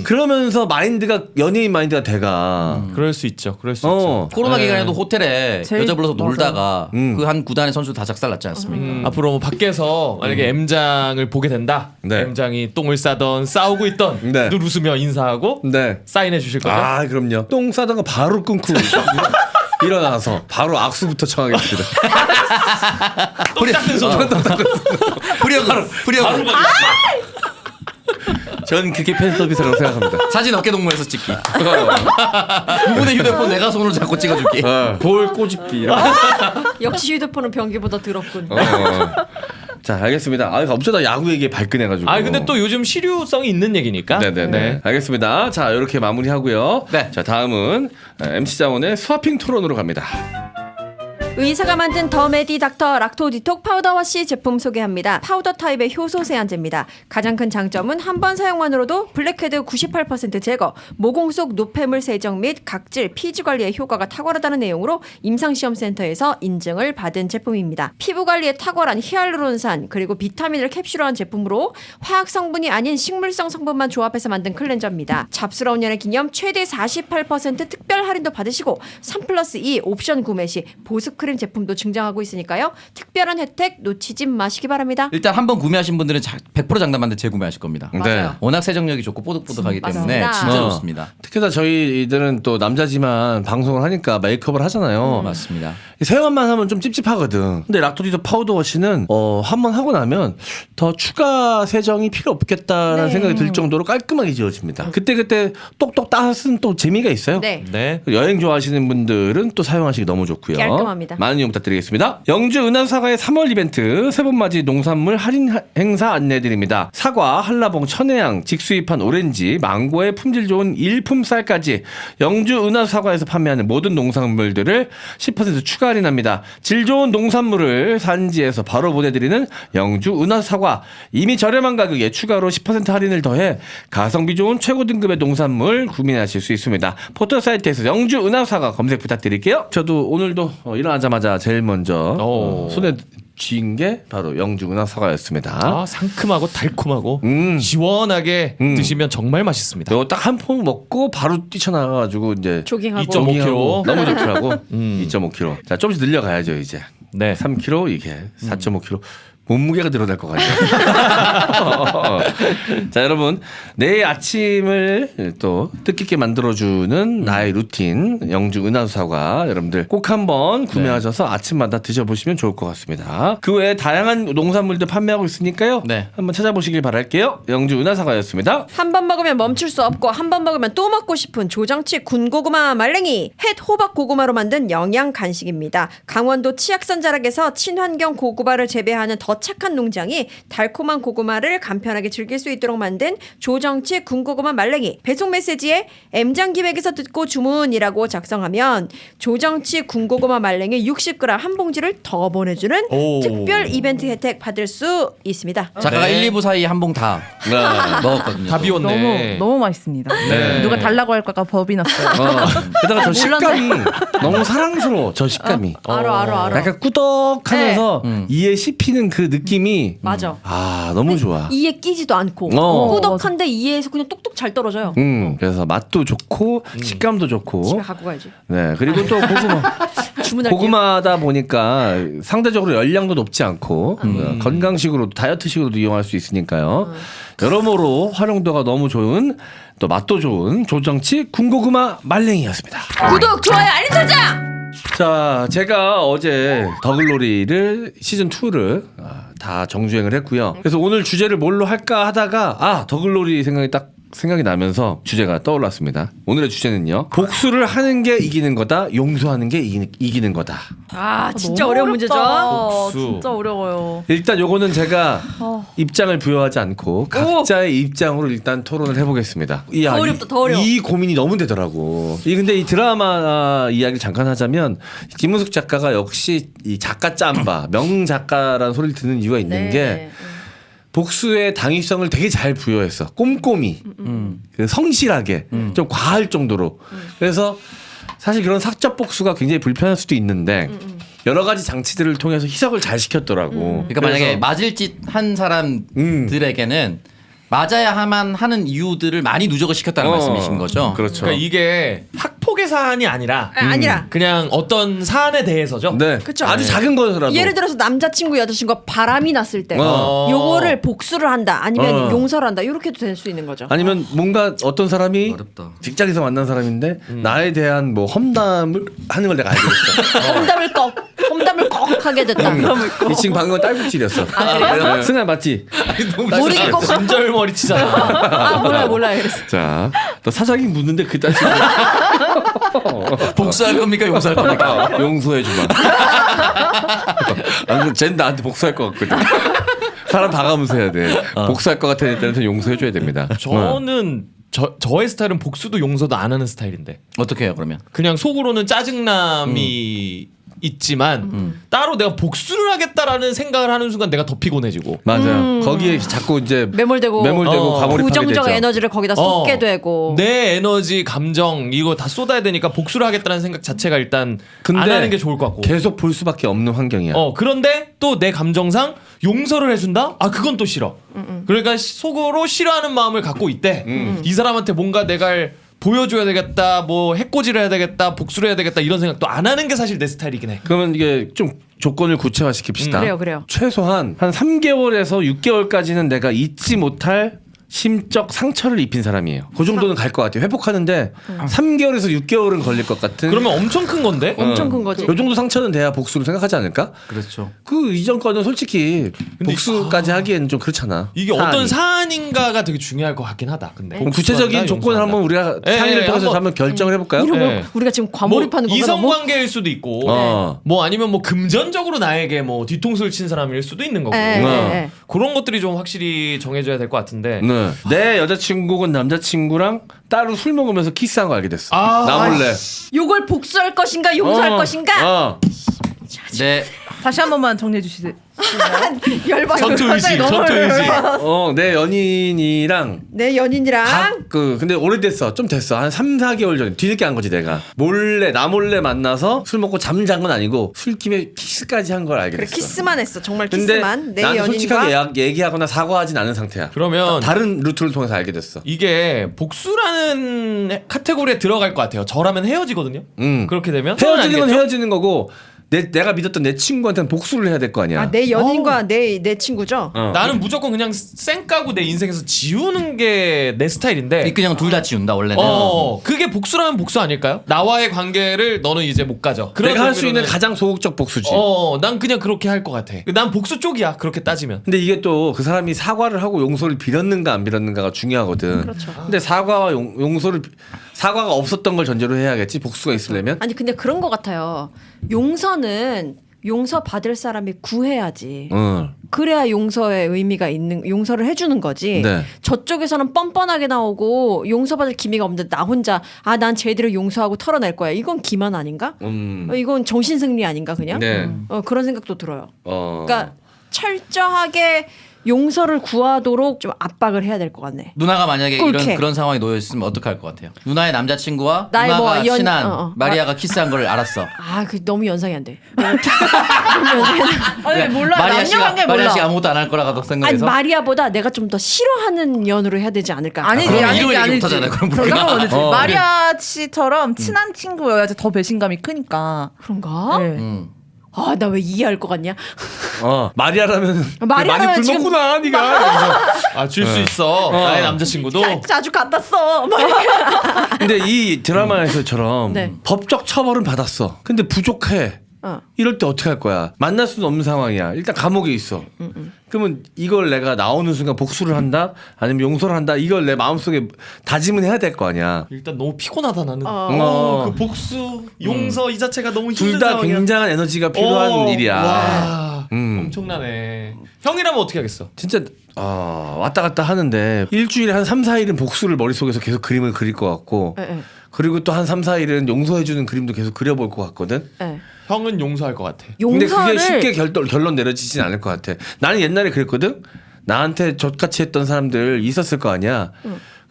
그러면서 마인드가 연예인 마인드가 돼가. 그럴 수 있죠. 그럴 수 있죠. 코로나 기간에도 호텔에 제일- 여자 불러서 맞아요. 놀다가 그 한 구단의 선수 다 작살났지 않습니까? 앞으로 뭐 밖에서 만약에 M장을 보게 된다. 네. M장이 똥을 싸던 싸우고 있던 네. 늘 웃으며 인사하고 네. 사인해 주실 거죠? 아 그럼요. 똥 싸다가 바로 끊고 일어나서 바로 악수부터 청하겠습니다. 똥 닦는 손. 프리어그 전 그게 팬 서비스라고 생각합니다. 사진 어깨 동무에서 찍기. 이분의 휴대폰 내가 손으로 잡고 찍어줄게. 볼 꼬집기 이런. 역시 휴대폰은 변기보다 더럽군. 자 알겠습니다. 아 어쩌다 야구 얘기에 발끈해가지고. 아 근데 또 요즘 실효성이 있는 얘기니까. 네네네. 네. 알겠습니다. 자 이렇게 마무리하고요. 네. 자 다음은 MC 자원의 스와핑 토론으로 갑니다. 의사가 만든 더 메디 닥터 락토 디톡 파우더 워시 제품 소개합니다. 파우더 타입의 효소 세안제입니다. 가장 큰 장점은 한 번 사용만으로도 블랙헤드 98% 제거, 모공 속 노폐물 세정 및 각질, 피지 관리에 효과가 탁월하다는 내용으로 임상시험센터에서 인증을 받은 제품입니다. 피부 관리에 탁월한 히알루론산 그리고 비타민을 캡슐화한 제품으로 화학 성분이 아닌 식물성 성분만 조합해서 만든 클렌저입니다. 잡스러운 연애 기념 최대 48% 특별 할인도 받으시고 3+2 옵션 구매 시 보습크림 제품도 증정하고 있으니까요. 특별한 혜택 놓치지 마시기 바랍니다. 일단 한 번 구매하신 분들은 100% 장담하는데 재구매하실 겁니다. 맞아요. 워낙 세정력이 좋고 뽀득뽀득하기 때문에 맞습니다. 진짜 좋습니다. 특히나 저희들은 또 남자지만 방송을 하니까 메이크업을 하잖아요. 맞습니다. 사용만 하면 좀 찝찝하거든. 근데 락토디도 파우더 워시는 한 번 하고 나면 더 추가 세정이 필요 없겠다라는 네. 생각이 들 정도로 깔끔하게 지워집니다. 그때 똑똑 따스는 또 재미가 있어요. 네. 네. 여행 좋아하시는 분들은 또 사용하시기 너무 좋고요. 깔끔합니다. 많은 이용 부탁드리겠습니다. 영주 은하사과의 3월 이벤트 세번맞이 농산물 할인 행사 안내드립니다. 사과, 한라봉, 천혜향, 직수입한 오렌지, 망고의 품질 좋은 일품 쌀까지 영주 은하사과에서 판매하는 모든 농산물들을 10% 추가 할인합니다. 질 좋은 농산물을 산지에서 바로 보내드리는 영주 은하사과. 이미 저렴한 가격에 추가로 10% 할인을 더해 가성비 좋은 최고 등급의 농산물 구매하실 수 있습니다. 포털 사이트에서 영주 은하사과 검색 부탁드릴게요. 저도 오늘도 일어나자마자 제일 먼저 손에 쥐인 게 바로 영주 은하사과였습니다. 아, 상큼하고 달콤하고 시원하게 음. 드시면 정말 맛있습니다. 이거 딱 한 포 먹고 바로 뛰쳐나가가지고 이제 조깅하고 2.5kg. 너무 좋더라고. 2.5kg. 자 조금씩 늘려가야죠 이제. 네. 3kg 이게 4.5kg. 몸무게가 늘어날 것 같아요. 자 여러분 내일 아침을 또 뜻깊게 만들어주는 나의 루틴 영주 은하수사과 여러분들 꼭 한번 구매하셔서 아침마다 드셔보시면 좋을 것 같습니다. 그 외에 다양한 농산물들 판매하고 있으니까요. 네. 한번 찾아보시길 바랄게요. 영주 은하사과였습니다. 한 번 먹으면 멈출 수 없고 한 번 먹으면 또 먹고 싶은 조정치 군고구마 말랭이 햇 호박 고구마로 만든 영양 간식입니다. 강원도 치악산 자락에서 친환경 고구마를 재배하는 더 착한 농장이 달콤한 고구마를 간편하게 즐길 수 있도록 만든 조정치 군고구마 말랭이. 배송 메시지에 M장기획에서 듣고 주문이라고 작성하면 조정치 군고구마 말랭이 60g 한 봉지를 더 보내주는 오. 특별 이벤트 혜택 받을 수 있습니다. 작가가 네. 1, 2부 사이 한 봉 다 먹었거든요. 다 비웠네. 너무 맛있습니다. 네. 누가 달라고 할까가 법이 났어요. 게다가 저 몰랐네. 식감이 너무 사랑스러워. 저 식감이. 알아. 약간 꾸덕하면서 네. 이에 씹히는 그 느낌이 맞아. 너무 좋아. 이에 끼지도 않고 꾸덕한데 이에서 그냥 똑똑 잘 떨어져요. 그래서 맛도 좋고 식감도 좋고. 집에 갖고 가야지. 네, 그리고 또 주문할게요. 고구마다 보니까 상대적으로 열량도 높지 않고 건강식으로도 다이어트식으로도 이용할 수 있으니까요. 여러모로 활용도가 너무 좋은 또 맛도 좋은 조정치 군고구마 말랭이였습니다. 구독, 좋아요, 알림 설정! 자, 제가 어제 더글로리를 시즌 2를 다 정주행을 했고요. 그래서 오늘 주제를 뭘로 할까 하다가 더글로리 생각이 나면서 주제가 떠올랐습니다. 오늘의 주제는요. 복수를 하는 게 이기는 거다. 용서하는 게 이기는 거다. 아, 진짜 너무 어려운 문제죠? 복수. 진짜 어려워요. 일단 요거는 제가 입장을 부여하지 않고 각자의 입장으로 일단 토론을 해보겠습니다. 더 어렵다, 더 어려워. 이 고민이 너무 되더라고. 근데 이 드라마 이야기를 잠깐 하자면 김은숙 작가가 역시 이 작가 짬바 명작가라는 소리를 듣는 이유가 있는 게 복수의 당위성을 되게 잘 부여했어. 꼼꼼히, 그 성실하게, 좀 과할 정도로. 그래서 사실 그런 사적 복수가 굉장히 불편할 수도 있는데 여러 가지 장치들을 통해서 희석을 잘 시켰더라고. 그러니까 만약에 맞을 짓 한 사람들에게는 맞아야만 하는 이유들을 많이 누적을 시켰다는 말씀이신 거죠. 그렇죠. 그러니까 이게 학폭의 사안이 아니라 아니라. 그냥 어떤 사안에 대해서죠. 네, 그쵸. 아주 작은 거라도. 예를 들어서 남자친구, 여자친구가 바람이 났을 때 요거를 복수를 한다 아니면 용서를 한다 이렇게도 될 수 있는 거죠. 아니면 뭔가 어떤 사람이 어렵다. 직장에서 만난 사람인데 나에 대한 뭐 험담을 하는 걸 내가 알고 있어. 험담을 꺽 하게 됐다. 이 친구 방금 딸꾹질이었어. 네. 승아 맞지? 모르겠고 진절머리 치잖아. 몰라요. 그랬어. 자, 너 사장이 묻는데 그 딸 복수할 겁니까? 용서할 겁니까? 용서해 주마. 아니, 쟤는 나한테 복수할 것 같거든. 사람 봐가면서 해야 돼. 복수할 것 같은 애들한테 용서해 줘야 됩니다. 저는 저의 스타일은 복수도 용서도 안 하는 스타일인데 어떻게 해요 그러면? 그냥 속으로는 짜증남이 있지만 따로 내가 복수를 하겠다라는 생각을 하는 순간 내가 더 피곤해지고. 맞아요. 거기에 자꾸 이제 매몰되고 과몰입하게 부정적 되죠. 에너지를 거기다 쏟게 되고. 내 에너지, 감정 이거 다 쏟아야 되니까 복수를 하겠다는 생각 자체가 일단 근데 안 하는 게 좋을 것 같고. 계속 볼 수밖에 없는 환경이야. 그런데 또 내 감정상 용서를 해준다? 그건 또 싫어. 그러니까 속으로 싫어하는 마음을 갖고 있대. 이 사람한테 뭔가 내가 보여줘야 되겠다, 뭐 해코지를 해야 되겠다, 복수를 해야 되겠다 이런 생각도 안 하는 게 사실 내 스타일이긴 해. 그러면 이게 좀 조건을 구체화시킵시다. 그래요. 최소한 한 3개월에서 6개월까지는 내가 잊지 못할 심적 상처를 입힌 사람이에요. 그 정도는 갈 것 같아요. 회복하는데 3개월에서 6개월은 걸릴 것 같은. 그러면 엄청 큰 건데? 엄청 큰 거지. 요 정도 상처는 돼야 복수를 생각하지 않을까? 그렇죠. 그 이전 거는 솔직히 복수까지 하기에는 좀 그렇잖아. 이게 사안이. 어떤 사안인가가 되게 중요할 것 같긴 하다. 근데 그럼 구체적인 조건을 한번 우리가 예, 상의를 예, 통해서 한번 결정을 해볼까요? 이런 거 네. 우리가 지금 과몰입하는 뭐 거가 너무. 이성관계일 수도 있고, 어. 뭐 아니면 뭐 금전적으로 나에게 뭐 뒤통수를 친 사람일 수도 있는 거고. 네. 그런 것들이 좀 확실히 정해져야 될 것 같은데. 네. 내 여자친구건 남자친구랑 따로 술 먹으면서 키스한 거 알게 됐어. 나 몰래. 요걸 복수할 것인가 용서할 것인가? 네. 다시 한 번만 정리해 주시죠. 열받아. 전투 의지, 전투 의지. 내 연인이랑 내 연인이랑 근데 오래됐어. 좀 됐어. 한 3, 4개월 전에 뒤늦게 한 거지 내가. 나 몰래 만나서 술 먹고 잠잔 건 아니고 술김에 키스까지 한 걸 알게 그래 됐어. 키스만 했어. 정말 근데 키스만 내 나는 연인과. 솔직하게 얘기하거나 사과하진 않은 상태야. 그러면 다른 루트를 통해서 알게 됐어. 이게 복수라는 카테고리에 들어갈 것 같아요. 저라면 헤어지거든요. 그렇게 되면 헤어지는 건 알겠죠? 헤어지는 거고 내가 믿었던 내 친구한테는 복수를 해야 될 거 아니야. 내 연인과 내 친구죠. 나는 무조건 그냥 쌩 까고 내 인생에서 지우는 게 내 스타일인데. 그냥 둘 다 지운다 원래는. 그게 복수라면 복수 아닐까요? 나와의 관계를 너는 이제 못 가져. 내가 할 수 있는 정도로는- 가장 소극적 복수지. 난 그냥 그렇게 할 것 같아. 난 복수 쪽이야. 그렇게 따지면. 근데 이게 또 그 사람이 사과를 하고 용서를 빌었는가 안 빌었는가가 중요하거든. 그렇죠. 근데 사과와 사과가 없었던 걸 전제로 해야겠지. 복수가 있으려면. 아니 근데 그런 거 같아요. 용서 받을 사람이 구해야지. 그래야 용서의 의미가 있는 용서를 해주는 거지. 네. 저쪽에서는 뻔뻔하게 나오고 용서받을 기미가 없는데 나 혼자 난 쟤들을 용서하고 털어낼 거야. 이건 기만 아닌가? 이건 정신승리 아닌가 그냥? 네. 그런 생각도 들어요. 어. 그러니까 철저하게 용서를 구하도록 좀 압박을 해야 될 것 같네. 누나가 만약에 꿀캐. 그런 상황에 놓여 있으면 어떡할 것 같아요? 누나의 남자친구와 나의 누나가 뭐 연- 친한 마리아가 키스한 걸 알았어. 그 너무 연상이 안 돼. 아니 몰라 남녀 관계 마리아 몰라. 씨가 아무것도 안 할 거라고 아니 생각해서. 마리아보다 내가 좀 더 싫어하는 연으로 해야 되지 않을까? 아니지 그러면 아니지 이름을 얘기 아니지. 못하잖아요, 그럼 우리가. 그러면 어디지? 어. 마리아 씨처럼 친한 친구여야지 더 배신감이 크니까. 그런가? 네. 나 왜 이해할 것 같냐? 마리아라면 마리아라면 많이 지금- 굶었구나 네가. 줄 수 있어. 나의 남자친구도. 자주 갖다 써. 근데 이 드라마에서처럼 네. 법적 처벌은 받았어. 근데 부족해. 이럴 때 어떻게 할 거야? 만날 수는 없는 상황이야. 일단 감옥에 있어. 그러면 이걸 내가 나오는 순간 복수를 한다? 아니면 용서를 한다? 이걸 내 마음속에 다짐은 해야 될 거 아니야. 일단 너무 피곤하다 나는. 어. 그 복수, 용서 이 자체가 너무 힘든 둘 다 상황이야. 굉장한 에너지가 필요한 일이야. 와, 음. 엄청나네. 형이라면 어떻게 하겠어? 진짜 왔다 갔다 하는데 일주일에 한 3, 4일은 복수를 머릿속에서 계속 그림을 그릴 것 같고 그리고 또 한 3, 4일은 용서해주는 그림도 계속 그려볼 것 같거든. 형은 용서할 것 같아. 근데 용서를 그게 쉽게 결론 내려지진 않을 것 같아. 나는 옛날에 그랬거든. 나한테 젖같이 했던 사람들 있었을 거 아니야.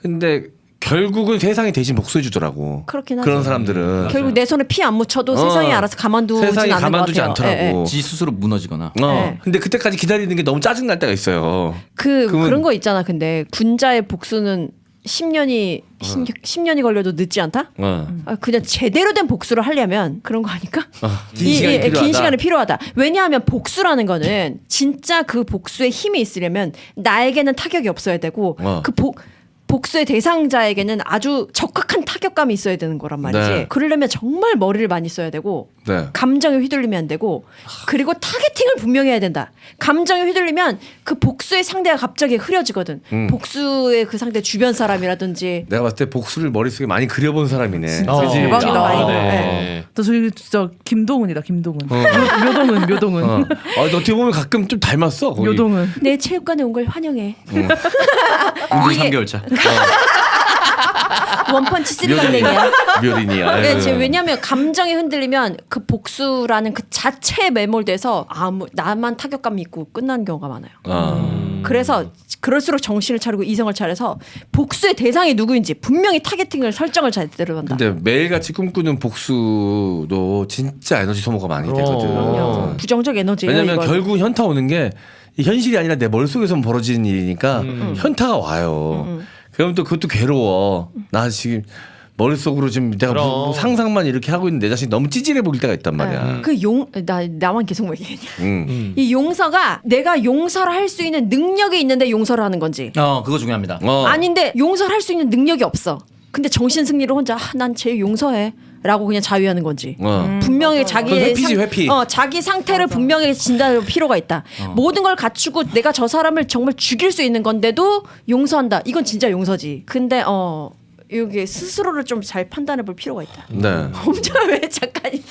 근데 결국은 세상이 대신 복수해주더라고. 그렇긴 하죠. 그런 사람들은 결국 내 손에 피 안 묻혀도 세상이 알아서 가만두진 세상이 않는 가만두지 것 같아요. 않더라고. 지 스스로 무너지거나. 네. 근데 그때까지 기다리는 게 너무 짜증 날 때가 있어요. 그러면- 그런 거 있잖아. 근데 군자의 복수는 10년이 걸려도 늦지 않다? 그냥 제대로 된 복수를 하려면 그런 거 아닐까? 긴 시간이 필요하다. 긴 시간이 필요하다. 왜냐하면 복수라는 거는 진짜 그 복수에 힘이 있으려면 나에게는 타격이 없어야 되고 그 복수의 대상자에게는 아주 적확한 타격감이 있어야 되는 거란 말이지. 네. 그러려면 정말 머리를 많이 써야 되고 네. 감정에 휘둘리면 안 되고 그리고 타겟팅을 분명히 해야 된다. 감정에 휘둘리면 그 복수의 상대가 갑자기 흐려지거든. 복수의 그 상대 주변 사람이라든지 내가 봤을 때 복수를 머릿속에 많이 그려본 사람이네. 진짜 그치? 대박이다. 많이 네. 나 저기 진짜 김동은이다 김동은. 묘동은. 너 어떻게 보면 가끔 좀 닮았어. 거기. 묘동은. 내 체육관에 온 걸 환영해. 운동 3개월 차. 원펀치 쓰리강냉이야. 묘린이야. 네, 왜냐하면 감정이 흔들리면 그 복수라는 그 자체에 매몰돼서 나만 타격감이 있고 끝나는 경우가 많아요. 그래서 그럴수록 정신을 차리고 이성을 차려서 복수의 대상이 누구인지 분명히 타겟팅을 설정을 제대로 한다. 근데 매일같이 꿈꾸는 복수도 진짜 에너지 소모가 많이 되거든. 부정적 에너지예요. 왜냐면 이건. 결국 현타 오는 게 이 현실이 아니라 내 머릿속에서 벌어지는 일이니까 현타가 와요. 그럼 또 그것도 괴로워. 나 지금 머릿속으로 지금 내가 뭐 상상만 이렇게 하고 있는 내 자신이 너무 찌질해 보일 때가 있단 말이야. 나만 계속 뭐 얘기했냐. 이 용서가 내가 용서를 할 수 있는 능력이 있는데 용서를 하는 건지 그거 중요합니다. 아닌데 용서를 할 수 있는 능력이 없어. 근데 정신 승리로 혼자 난 쟤 용서해. 라고 그냥 자위하는 건지. 분명히 자기 그건 회피지, 회피. 자기 상태를 분명히 진단할 필요가 있다. 모든 걸 갖추고 내가 저 사람을 정말 죽일 수 있는 건데도 용서한다. 이건 진짜 용서지. 근데 이게 스스로를 좀 잘 판단해 볼 필요가 있다. 네. 엄청 왜 작가님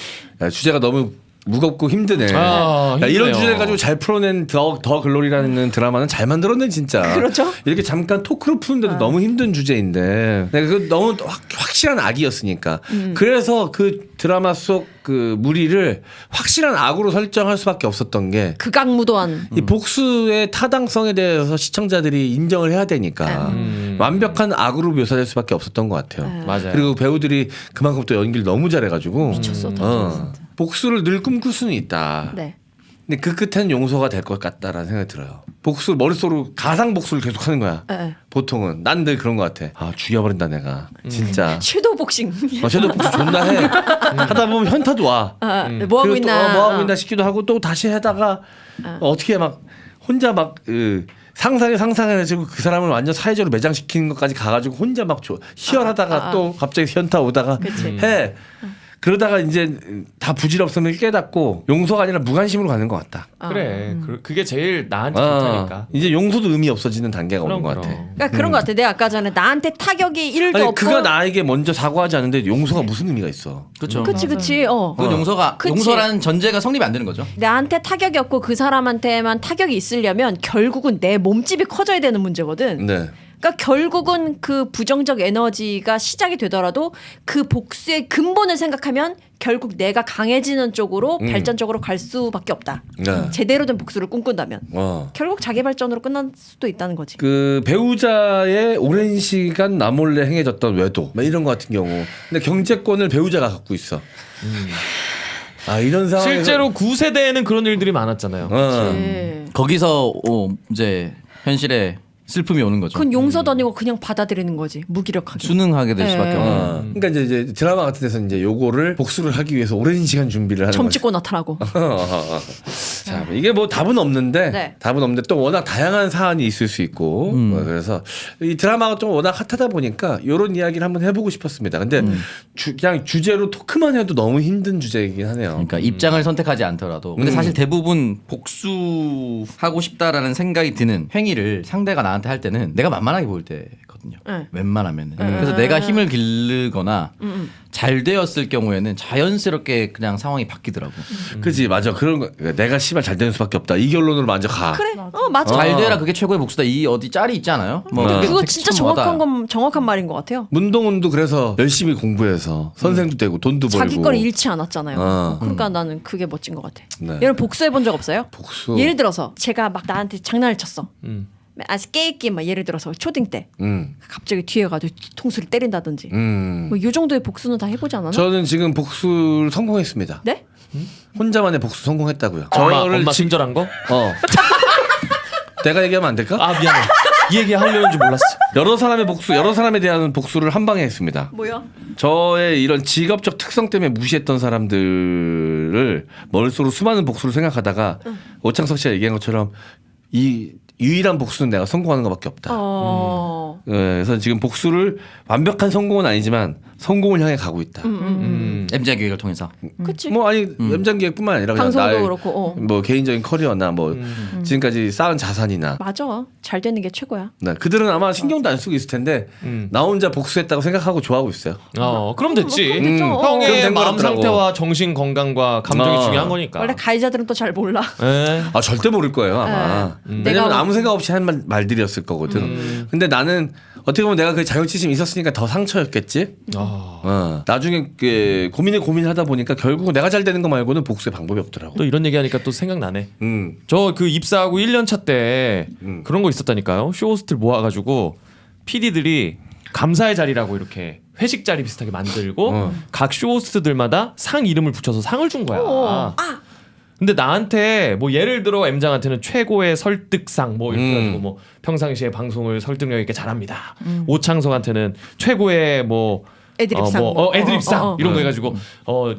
야, 주제가 너무 무겁고 힘드네. 야, 힘드네요. 이런 주제를 가지고 잘 풀어낸 더 글로리라는 드라마는 잘 만들었네 진짜. 그렇죠. 이렇게 잠깐 토크로 푸는데도 너무 힘든 주제인데 내가 그 너무 확실한 악이었으니까. 그래서 그 드라마 속 그 무리를 확실한 악으로 설정할 수밖에 없었던 게 극악무도한 이 복수의 타당성에 대해서 시청자들이 인정을 해야 되니까 완벽한 악으로 묘사될 수밖에 없었던 것 같아요. 맞아요. 그리고 배우들이 그만큼 또 연기를 너무 잘해가지고 미쳤어. 복수를 늘 꿈꿀 수는 있다. 네. 근데 그 끝에는 용서가 될 것 같다라는 생각이 들어요. 복수 머릿속으로 가상 복수를 계속 하는 거야. 네. 보통은 난 늘 그런 것 같아. 죽여버린다 내가 진짜. 섀도우 복싱. 섀도우 복수 존나 해. 하다 보면 현타도 와. 뭐 하고 그리고 또 있나? 뭐 하고 있나 싶기도 하고 또 다시 하다가 어떻게 막 혼자 막 상상해가지고 그 사람을 완전 사회적으로 매장시키는 것까지 가가지고 혼자 막 희열하다가 또 갑자기 현타 오다가 그치. 해. 그러다가 이제 다 부질없음을 깨닫고 용서가 아니라 무관심으로 가는 것 같다. 그래. 그게 제일 나한테 좋다니까. 이제 용서도 의미 없어지는 단계가 오는 것 같아. 그러니까 그런 것 같아. 내가 아까 전에 나한테 타격이 1도 아니 없고. 그가 나에게 먼저 사과하지 않는데 용서가 무슨 의미가 있어? 그렇죠. 그치. 그건 그치. 용서라는 전제가 성립이 안 되는 거죠. 나한테 타격이 없고 그 사람한테만 타격이 있으려면 결국은 내 몸집이 커져야 되는 문제거든. 네. 그러니까 결국은 그 부정적 에너지가 시작이 되더라도 그 복수의 근본을 생각하면 결국 내가 강해지는 쪽으로 발전적으로 갈 수밖에 없다. 네. 제대로 된 복수를 꿈꾼다면 결국 자기 발전으로 끝날 수도 있다는 거지. 그 배우자의 오랜 시간 나몰래 행해졌던 외도 막 이런 거 같은 경우 근데 경제권을 배우자가 갖고 있어. 아 이런 상황에서 실제로 9세대에는 그런 일들이 많았잖아요. 네. 거기서 이제 현실에 슬픔이 오는 거죠. 그건 용서도 아니고 그냥 받아들이는 거지. 무기력하게. 순응하게 될 네. 수밖에 없는. 그러니까 이제 드라마 같은 데서 이제 요거를 복수를 하기 위해서 오랜 시간 준비를 하는 점 거지. 찍고 나타나고. 자, 이게 뭐 답은 없는데 네. 답은 없는데 또 워낙 다양한 사안이 있을 수 있고 그래서 이 드라마가 좀 워낙 핫하다 보니까 이런 이야기를 한번 해보고 싶었습니다. 근데 그냥 주제로 토크만 해도 너무 힘든 주제이긴 하네요. 그러니까 입장을 선택하지 않더라도 근데 사실 대부분 복수하고 싶다라는 생각이 드는 행위를 상대가 나한테 할 때는 내가 만만하게 보일 때거든요. 네. 웬만하면은. 그래서 내가 힘을 기르거나 잘 되었을 경우에는 자연스럽게 그냥 상황이 바뀌더라고. 그지 맞아 그런 거 내가 씨발 잘 되는 수밖에 없다 이 결론으로 먼저 가. 그래. 맞아. 잘 되라 그게 최고의 복수다. 이 어디 짤이 있잖아요. 뭐 그거 되게 진짜 참 정확한 말인 것 같아요. 문동훈도 그래서 열심히 공부해서 선생도 되고 돈도 벌고 자기 걸 잃지 않았잖아요. 그러니까 나는 그게 멋진 것 같아. 여러분 복수해 본 적 없어요? 복수. 예를 들어서 제가 막 나한테 장난을 쳤어. 아스 깨끼 막 예를 들어서 초딩 때 갑자기 뒤에 가서 뒤통수를 때린다든지 뭐 이 정도의 복수는 다 해보지 않았나? 저는 지금 복수를 성공했습니다. 네? 혼자만의 복수 성공했다고요. 엄마 친절한 거? 내가 얘기하면 안 될까? 아 미안해. 이 얘기 하려는 줄 몰랐어. 여러 사람에 대한 복수를 한 방에 했습니다. 뭐요? 저의 이런 직업적 특성 때문에 무시했던 사람들을 머릿속으로 수많은 복수를 생각하다가 오창석 씨가 얘기한 것처럼 이 유일한 복수는 내가 성공하는 것밖에 없다. 그래서 지금 복수를 완벽한 성공은 아니지만 성공을 향해 가고 있다. MZ 기획을 통해서. 그치. 뭐 아니 엠장기획뿐만 아니라 그냥 방송도 나의 그렇고, 뭐 개인적인 커리어나 뭐 지금까지 쌓은 자산이나 맞아. 잘 되는 게 최고야. 네, 그들은 아마 신경도 안 쓰고 있을 텐데 나 혼자 복수했다고 생각하고 좋아하고 있어요. 그럼 됐지. 그럼 됐죠. 그럼 형의 된 마음 거라더라고. 상태와 정신 건강과 감정이 중요한 거니까. 원래 가해자들은 또 잘 몰라. 예. 아 절대 모를 거예요 아마. 왜냐면 아무 생각 없이 한 말들이었을 거거든. 근데 나는 어떻게 보면 내가 그 자격지심이 있었으니까 더 상처였겠지. 나중에 고민을 하다 보니까 결국은 내가 잘 되는 거 말고는 복수의 방법이 없더라고. 또 이런 얘기하니까 또 생각나네. 저 그 입사하고 1년 차 때 그런 거 있었다니까요. 쇼호스트를 모아가지고 PD들이 감사의 자리라고 이렇게 회식 자리 비슷하게 만들고 각 쇼호스트들마다 상 이름을 붙여서 상을 준 거야. 근데 나한테 뭐 예를 들어 M장한테는 최고의 설득상 뭐 이렇게 해가지고 뭐 평상시에 방송을 설득력 있게 잘합니다. 오창석한테는 최고의 뭐 애드립상 애드립상 이런 거 해가지고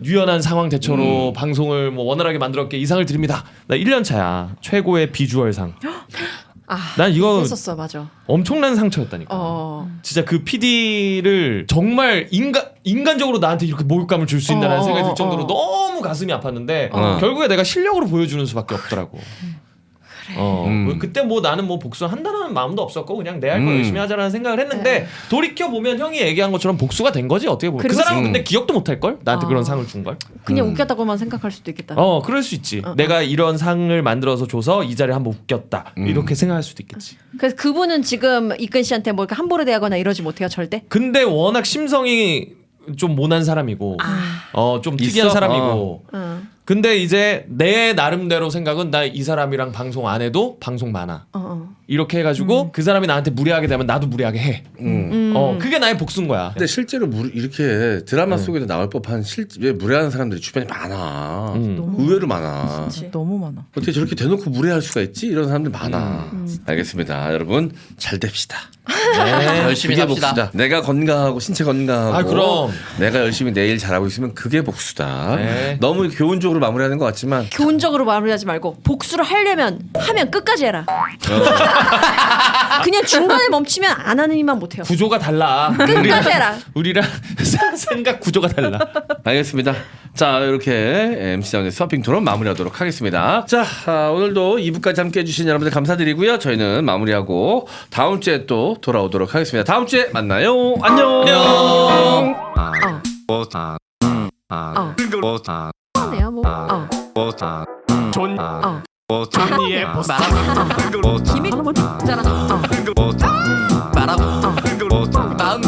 유연한 상황 대처로 방송을 뭐 원활하게 만들었기에 이 상을 드립니다. 나 1년 차야. 최고의 비주얼상. 난 이거 했었어, 맞아. 엄청난 상처였다니까. 진짜 그 PD를 정말 인간적으로 나한테 이렇게 모욕감을 줄 수 있다는 생각이 들 정도로 너무 가슴이 아팠는데 결국에 내가 실력으로 보여주는 수밖에 없더라고. 그때 뭐 나는 뭐 복수한다는 마음도 없었고 그냥 내 할 거 열심히 하자라는 생각을 했는데 돌이켜 보면 형이 얘기한 것처럼 복수가 된 거지 어떻게 보면. 그 사람은 근데 기억도 못 할 걸. 나한테 그런 상을 준 걸. 그냥 웃겼다고만 생각할 수도 있겠다. 그럴 수 있지. 내가 이런 상을 만들어서 줘서 이 자리에 한번 웃겼다. 이렇게 생각할 수도 있겠지. 그래서 그분은 지금 이근 씨한테 뭐 이렇게 함부로 대하거나 이러지 못해요, 절대. 근데 워낙 심성이 좀 모난 사람이고 좀 특이한 사람이고 근데 이제 내 나름대로 생각은 나 이 사람이랑 방송 안 해도 방송 많아 이렇게 해가지고 그 사람이 나한테 무례하게 되면 나도 무례하게 해. 그게 나의 복수인 거야. 근데 실제로 이렇게 드라마 속에도 나올 법한 실제 무례한 사람들이 주변에 많아. 의외로 많아. 너무 많아. 어떻게 저렇게 대놓고 무례할 수가 있지? 이런 사람들 많아. 알겠습니다. 여러분 잘 됩시다. 열심히 그게 합시다. 복수다. 내가 건강하고 신체 건강하고 그럼. 내가 열심히 내 일 잘하고 있으면 그게 복수다. 네. 너무 교훈적으로 마무리하는 것 같지만 교훈적으로 마무리하지 말고 복수를 하면 끝까지 해라. 그냥 중간에 멈추면 안 하는 이만 못해요. 구조가 달라. 끝까지 해라. 우리랑 생각 구조가 달라. 알겠습니다. 자, 이렇게 MC장의 서핑 토론 마무리하도록 하겠습니다. 자, 오늘도 2부까지 함께 해주신 여러분들 감사드리고요. 저희는 마무리하고 다음 주에 또 돌아오도록 하겠습니다. 다음 주에 만나요. 안녕. 네요 뭐. 존니의 김이 잘하나. 말하고 마음